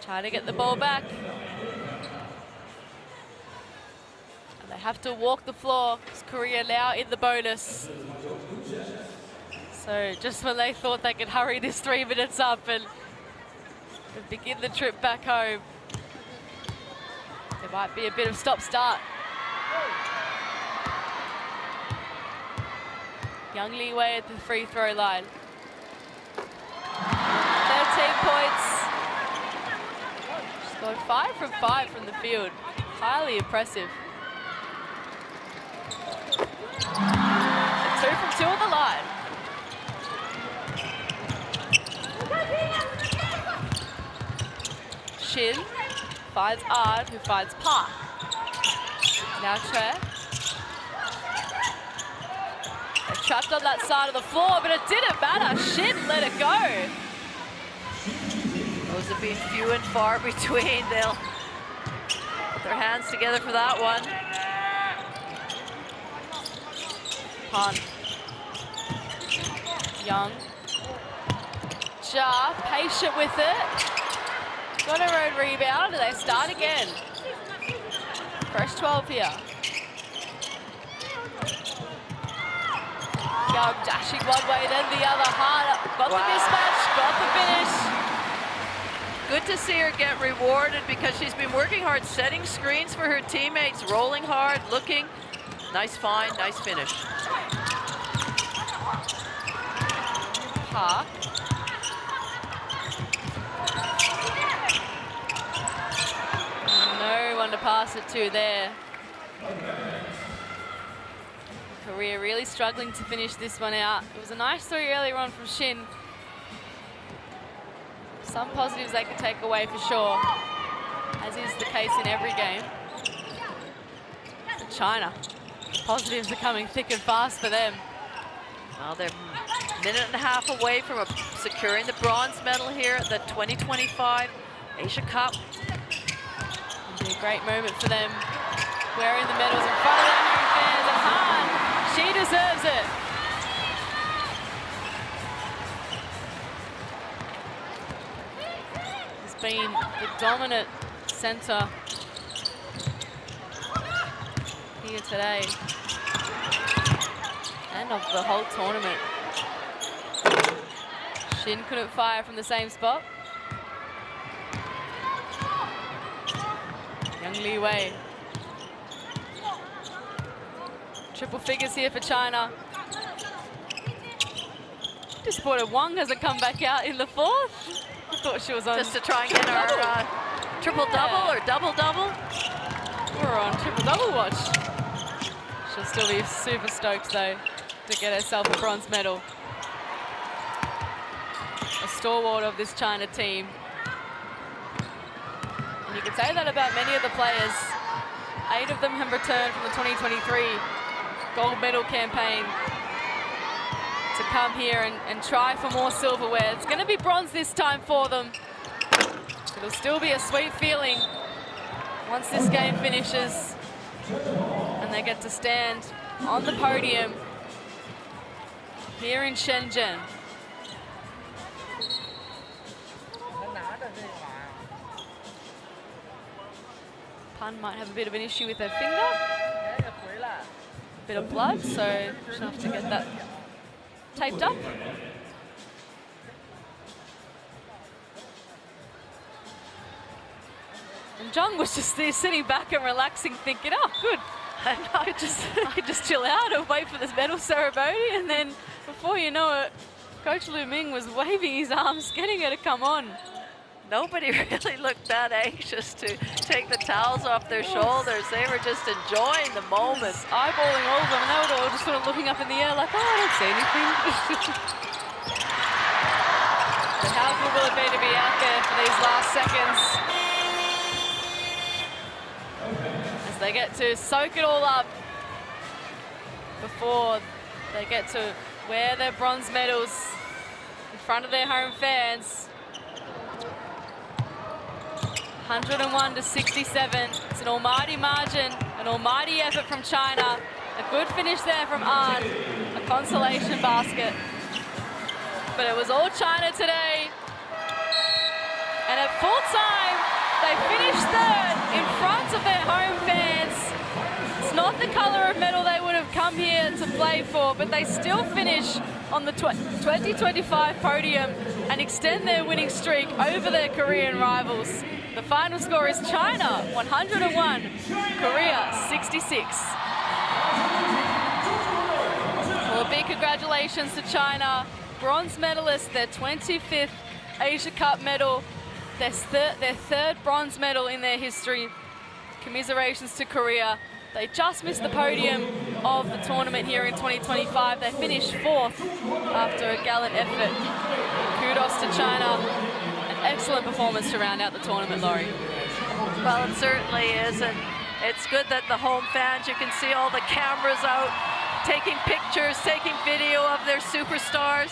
Try to get the ball back. And they have to walk the floor. It's Korea now in the bonus. So just when they thought they could hurry this 3 minutes up and begin the trip back home, there might be a bit of stop-start. Young Li Wei at the free throw line. 13 points. She's gone 5 from 5 from the field. Highly impressive. And 2 from 2 on the line. Shin finds Ard, who finds Park. Now Che. They're trapped on that side of the floor, but it didn't matter. Shin let it go. Those have been few and far between. They'll put their hands together for that one. Pan. Young. Ja, patient with it. Got her own rebound, and they start again. Fresh 12 here. Young dashing one way, then the other. Hard. Got the mismatch, got the finish. Good to see her get rewarded because she's been working hard, setting screens for her teammates, rolling hard, looking. Nice find, nice finish. Park. No one to pass it to there. Korea really struggling to finish this one out. It was a nice 3 earlier on from Shin. Some positives they could take away for sure, as is the case in every game. But China, the positives are coming thick and fast for them. Well, they're a minute and a half away from securing the bronze medal here at the 2025 Asia Cup. It'll be a great moment for them, wearing the medals in front of their home fans. And Han, she deserves it. Has been the dominant center here today and of the whole tournament. Shin couldn't fire from the same spot. Young Li Wei. Triple figures here for China. Disappointed Wang hasn't come back out in the 4th. I thought she was on just to try and get our triple-double or double-double. We're on triple-double watch. She'll still be super stoked though to get herself a bronze medal. A stalwart of this China team. And you can say that about many of the players. 8 of them have returned from the 2023 gold medal campaign to come here and try for more silverware. It's going to be bronze this time for them. It'll still be a sweet feeling once this game finishes and they get to stand on the podium here in Shenzhen. Pan might have a bit of an issue with her finger. A bit of blood, so she'll have to get that taped up. And Zhang was just there sitting back and relaxing, thinking, oh, good. I could just chill out and wait for this medal ceremony. And then before you know it, Coach Lu Ming was waving his arms, getting her to come on. Nobody really looked that anxious to take the towels off their shoulders. They were just enjoying the moment. Eyeballing all of them, and they were all just sort of looking up in the air like, oh, I don't see anything. But how good will it be to be out there for these last seconds? As they get to soak it all up before they get to wear their bronze medals in front of their home fans. 101 to 67. It's an almighty margin, an almighty effort from China. A good finish there from An, a consolation basket. But it was all China today. And at full time, they finished third in front of their home fans. It's not the color of medal they would have come here to play for, but they still finish on the 2025 podium and extend their winning streak over their Korean rivals. The final score is China 101, Korea 66. Well, a big congratulations to China, bronze medalists, their 25th Asia Cup medal, their third bronze medal in their history. Commiserations to Korea. They just missed the podium of the tournament here in 2025. They finished 4th after a gallant effort. Kudos to China. An excellent performance to round out the tournament, Laurie. Well, it certainly is, and it's good that the home fans, you can see all the cameras out, taking pictures, taking video of their superstars.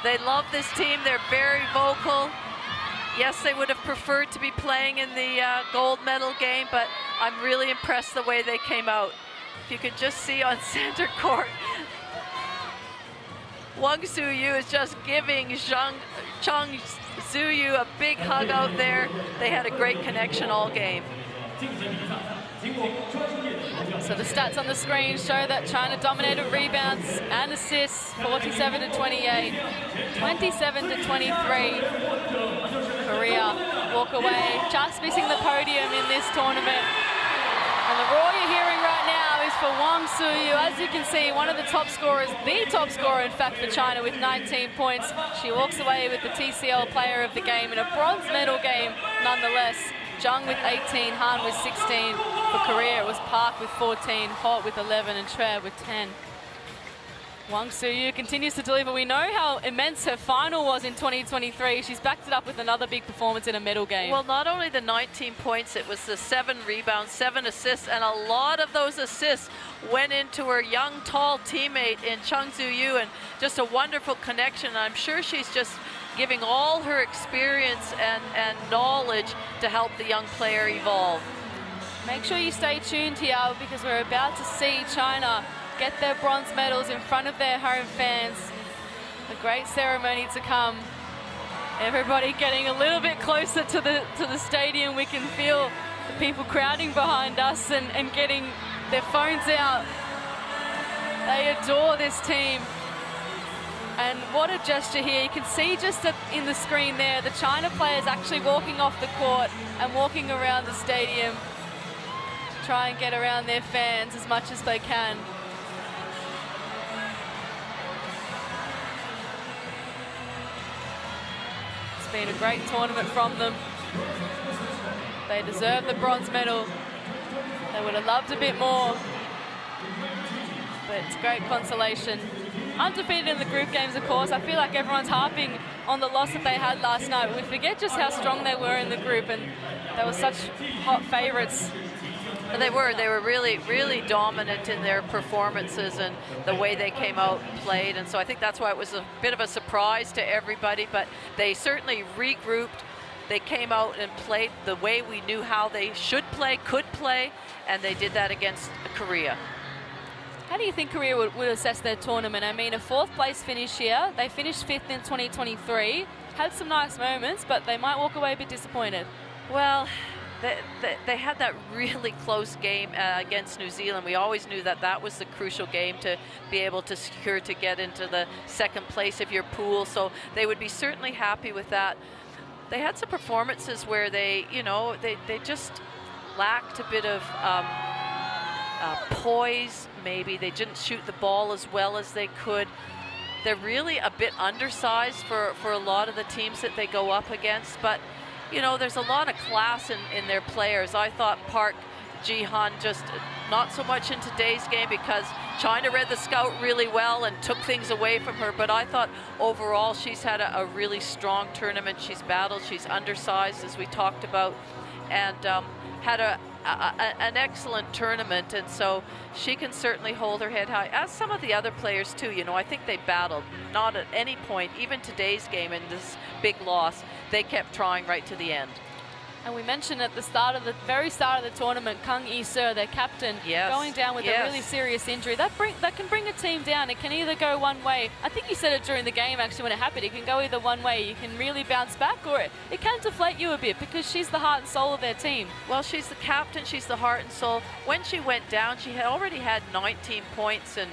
They love this team, they're very vocal. Yes, they would have preferred to be playing in the gold medal game, but I'm really impressed the way they came out. If you could just see on center court, Wang Suyu is just giving Chung Suyu a big hug out there. They had a great connection all game. So the stats on the screen show that China dominated rebounds and assists, 47 to 28, 27 to 23. Korea walk away, just missing the podium in this tournament. And the roar you're hearing right now is for Wang Suyu. As you can see, one of the top scorers, the top scorer in fact for China with 19 points. She walks away with the TCL player of the game in a bronze medal game nonetheless. Jung with 18, Han with 16. For Korea, it was Park with 14, Hot with 11, and Tre with 10. Wang Suyu continues to deliver. We know how immense her final was in 2023. She's backed it up with another big performance in a medal game. Well, not only the 19 points, it was the 7 rebounds, 7 assists, and a lot of those assists went into her young, tall teammate in Chung Su-yu, and just a wonderful connection. I'm sure she's just giving all her experience and knowledge to help the young player evolve. Make sure you stay tuned here because we're about to see China get their bronze medals in front of their home fans. A great ceremony to come. Everybody getting a little bit closer to the stadium. We can feel the people crowding behind us and getting their phones out. They adore this team. And what a gesture here. You can see just in the screen there, the China players actually walking off the court and walking around the stadium to try and get around their fans as much as they can. It's been a great tournament from them. They deserve the bronze medal. They would have loved a bit more, but it's great consolation. Undefeated in the group games, of course. I feel like everyone's harping on the loss that they had last night, but we forget just how strong they were in the group, and they were such hot favorites. They were really, really dominant in their performances and the way they came out and played, and so I think that's why it was a bit of a surprise to everybody, but they certainly regrouped. They came out and played the way we knew how they should play, could play, and they did that against Korea. How do you think Korea would assess their tournament? I mean, a 4th place finish here. They finished 5th in 2023. Had some nice moments, but they might walk away a bit disappointed. Well, they had that really close game against New Zealand. We always knew that that was the crucial game to be able to secure to get into the 2nd place of your pool. So they would be certainly happy with that. They had some performances where they just lacked a bit of poise. Maybe they didn't shoot the ball as well as they could. They're really a bit undersized for a lot of the teams that they go up against, but you know, there's a lot of class in their players. I thought Park Ji-han just not so much in today's game because China read the scout really well and took things away from her, but I thought overall she's had a really strong tournament. She's battled, she's undersized as we talked about, and had an excellent tournament, and so she can certainly hold her head high, as some of the other players too. You know, I think they battled. Not at any point, even today's game and this big loss, they kept trying right to the end. And we mentioned at the start of the very start of the tournament, Kang Yi-seo, their captain, going down with a really serious injury. That can bring a team down. It can either go one way. I think you said it during the game, actually, when it happened. It can go either one way. You can really bounce back, or it can deflate you a bit, because she's the heart and soul of their team. Well, she's the captain. She's the heart and soul. When she went down, she had already had 19 points and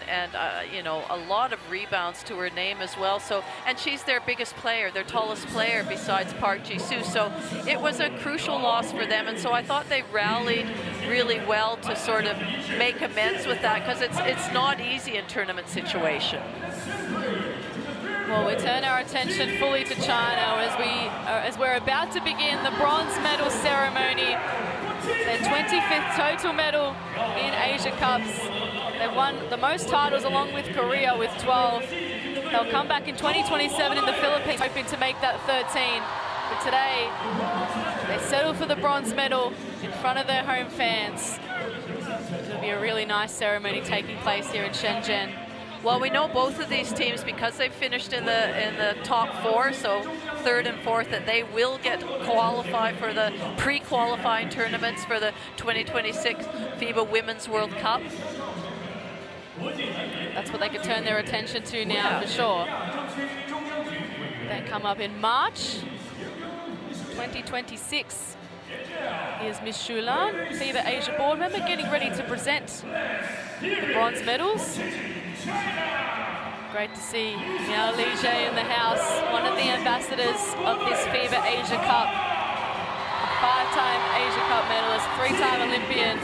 you know, a lot of rebounds to her name as well. So, and she's their biggest player, their tallest player besides Park Ji-soo. So it was a crucial loss for them, and so I thought they rallied really well to sort of make amends with that, because it's not easy in tournament situation. Well, we turn our attention fully to China as we're about to begin the bronze medal ceremony. Their 25th total medal in Asia Cups. They've won the most titles along with Korea with 12. They'll come back in 2027 in the Philippines, hoping to make that 13. But today, they settle for the bronze medal in front of their home fans. It'll be a really nice ceremony taking place here in Shenzhen. Well, we know both of these teams, because they've finished in the top 4, so 3rd and 4th, that they will get qualified for the pre-qualifying tournaments for the 2026 FIBA Women's World Cup. That's what they could turn their attention to now, for sure. They come up in March 2026. Here's Miss Shulan, FIBA Asia board member, getting ready to present the bronze medals. Great to see Miao Li-jae in the house, one of the ambassadors of this FIBA Asia Cup. A 5-time Asia Cup medalist, 3-time Olympian.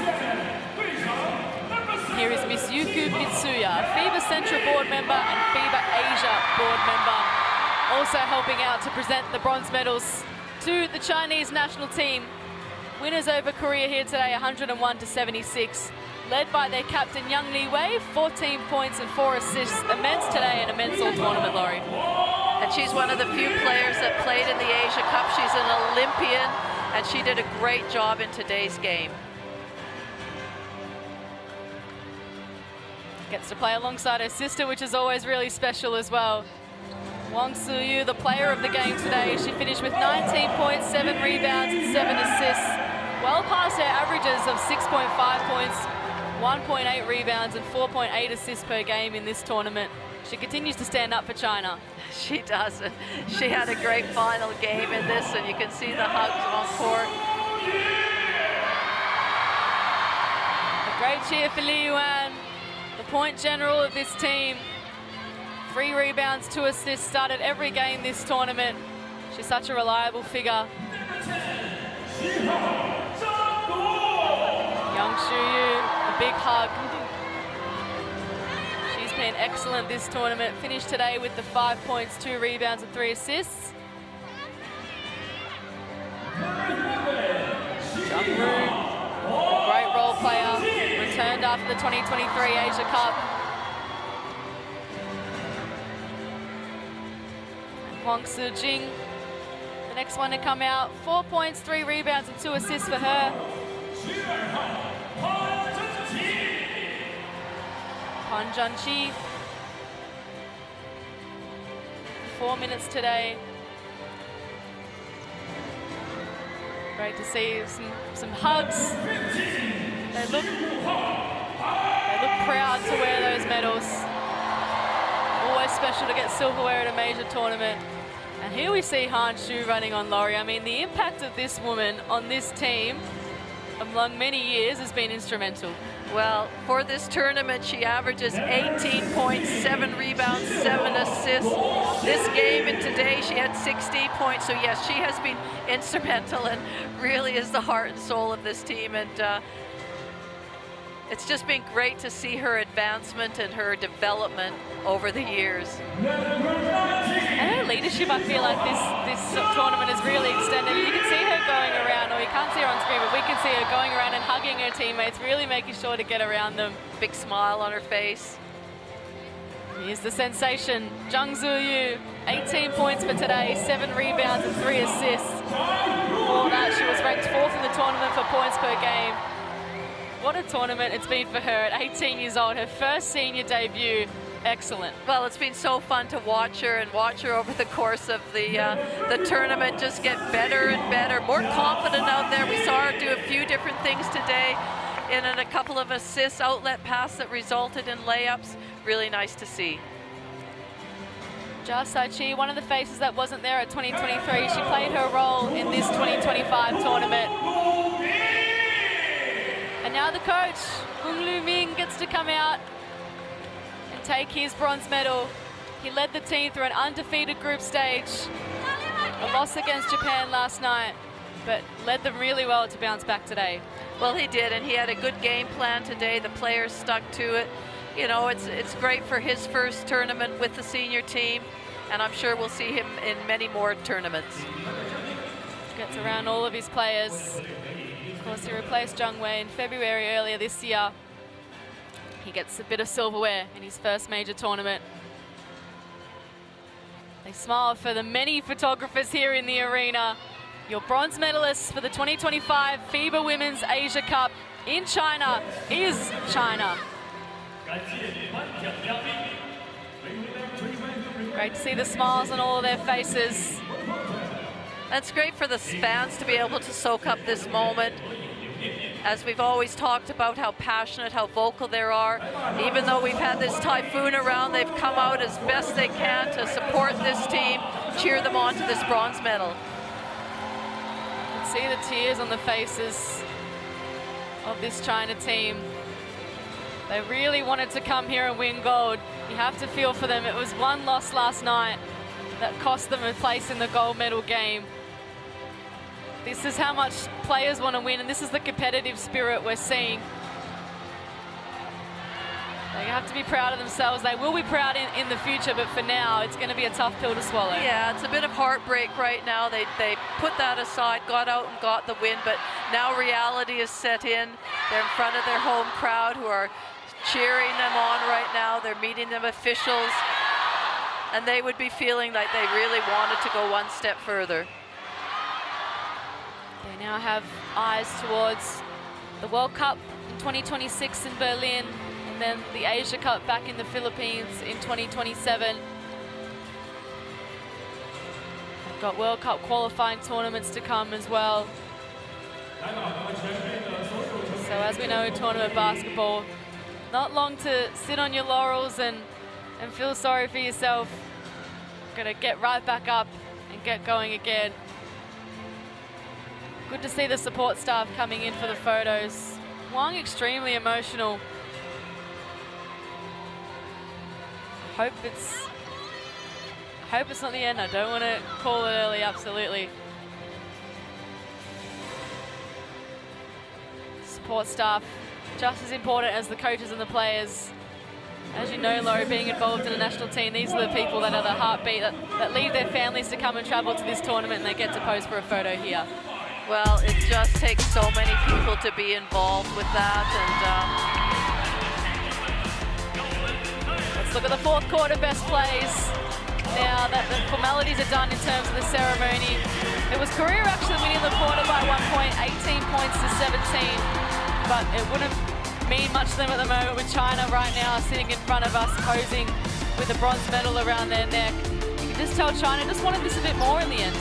Here is Miss Yuku Mitsuya, FIBA Central board member and FIBA Asia board member, also helping out to present the bronze medals to the Chinese national team. Winners over Korea here today, 101-76. Led by their captain, Yang Li-wei, 14 points and 4 assists. Immense today and immense all tournament, Laurie. And she's one of the few players that played in the Asia Cup. She's an Olympian, and she did a great job in today's game. Gets to play alongside her sister, which is always really special as well. Wang Su-yu, the player of the game today. She finished with 19 points, 7 rebounds and 7 assists. Well past her averages of 6.5 points, 1.8 rebounds and 4.8 assists per game in this tournament. She continues to stand up for China. She does. She had a great final game in this, and you can see the hugs on court. A great cheer for Li Yuan, the point general of this team. 3 rebounds, 2 assists, started every game this tournament. She's such a reliable figure. Young Shu-yu, a big hug. She's been excellent this tournament. Finished today with the 5 points, 2 rebounds and 3 assists. Jung-woo, a great role player, returned after the 2023 Asia Cup. Huang Su-jing, the next one to come out. 4 points, 3 rebounds and 2 assists for her. Han Jun-chi, 4 minutes today. Great to see some hugs. They look proud to wear those medals. Always special to get silverware at a major tournament. And here we see Han Shu running on Laurie. I mean, the impact of this woman on this team among many years has been instrumental. Well, for this tournament, she averages 18 points, 7 rebounds, 7 assists. This game and today, she had 60 points. So yes, she has been instrumental and really is the heart and soul of this team. And it's just been great to see her advancement and her development over the years. And her leadership, I feel like this tournament has really extended. You can see her going around, or you can't see her on screen, but we can see her going around and hugging her teammates, really making sure to get around them. Big smile on her face. Here's the sensation, Jung Su-yu, 18 points for today, 7 rebounds and 3 assists. Before that, she was ranked 4th in the tournament for points per game. what a tournament it's been for her at 18 years old, her first senior debut. Excellent. Well, it's been so fun to watch her over the course of the tournament just get better and better, more confident out there. We saw her do a few different things today, in a couple of assists, outlet pass that resulted in layups. Really nice to see. Jia Sai-Chi, one of the faces that wasn't there at 2023. She played her role in this 2025 tournament. And now the coach, Gung Lu Ming, gets to come out and take his bronze medal. He led the team through an undefeated group stage, a loss against Japan last night, but led them really well to bounce back today. Well, he did, and he had a good game plan today. The players stuck to it. You know, it's great for his first tournament with the senior team, and I'm sure we'll see him in many more tournaments. Gets around all of his players. Of course, he replaced Zhang Wei in February earlier this year. He gets a bit of silverware in his first major tournament. They smile for the many photographers here in the arena. Your bronze medalists for the 2025 FIBA Women's Asia Cup in China is China. Great to see the smiles on all of their faces. That's great for the fans to be able to soak up this moment. As we've always talked about how passionate, how vocal they are. Even though we've had this typhoon around, they've come out as best they can to support this team, cheer them on to this bronze medal. You can see the tears on the faces of this China team. They really wanted to come here and win gold. You have to feel for them. It was one loss last night that cost them a place in the gold medal game. This is how much players want to win, and this is the competitive spirit we're seeing. They have to be proud of themselves. They will be proud in the future, but for now, it's going to be a tough pill to swallow. Yeah, it's a bit of heartbreak right now. They put that aside, got out and got the win, but now reality is set in. They're in front of their home crowd who are cheering them on right now. They're meeting them officials, and they would be feeling like they really wanted to go one step further. They now have eyes towards the World Cup in 2026 in Berlin, and then the Asia Cup back in the Philippines in 2027. They've got World Cup qualifying tournaments to come as well. So as we know in tournament basketball, not long to sit on your laurels and feel sorry for yourself. Got to get right back up and get going again. Good to see the support staff coming in for the photos. Wang extremely emotional. Hope it's not the end. I don't want to call it early, absolutely. Support staff, just as important as the coaches and the players. As you know, Laurie, being involved in the national team, these are the people that are the heartbeat, that leave their families to come and travel to this tournament, and they get to pose for a photo here. Well, it just takes so many people to be involved with that. And let's look at the fourth quarter best plays. Now that the formalities are done in terms of the ceremony, it was Korea actually winning the quarter by 1 point, 18 points to 17. But it wouldn't mean much to them at the moment with China right now sitting in front of us, posing with a bronze medal around their neck. You can just tell China just wanted this a bit more in the end.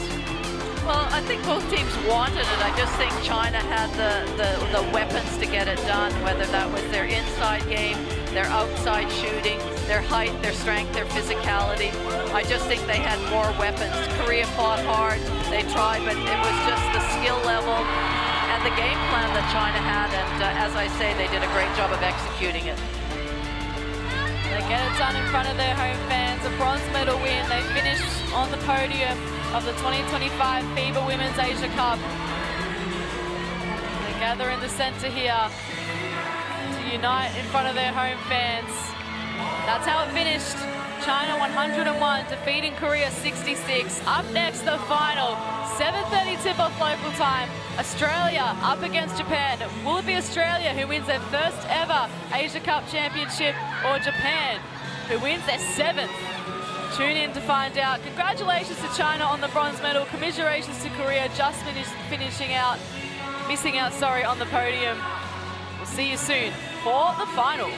Well, I think both teams wanted it. I just think China had the weapons to get it done, whether that was their inside game, their outside shooting, their height, their strength, their physicality. I just think they had more weapons. Korea fought hard, they tried, but it was just the skill level and the game plan that China had, and as I say, they did a great job of executing it. They get it done in front of their home fans, a bronze medal win. They finish on the podium of the 2025 FIBA Women's Asia Cup. They gather in the center here to unite in front of their home fans. That's how it finished. China 101, defeating Korea 66. Up next, the final. 7:30 tip-off local time. Australia up against Japan. Will it be Australia who wins their first ever Asia Cup championship, or Japan who wins their 7th? Tune in to find out. Congratulations to China on the bronze medal. Commiserations to Korea just missing out on the podium. We'll see you soon for the final.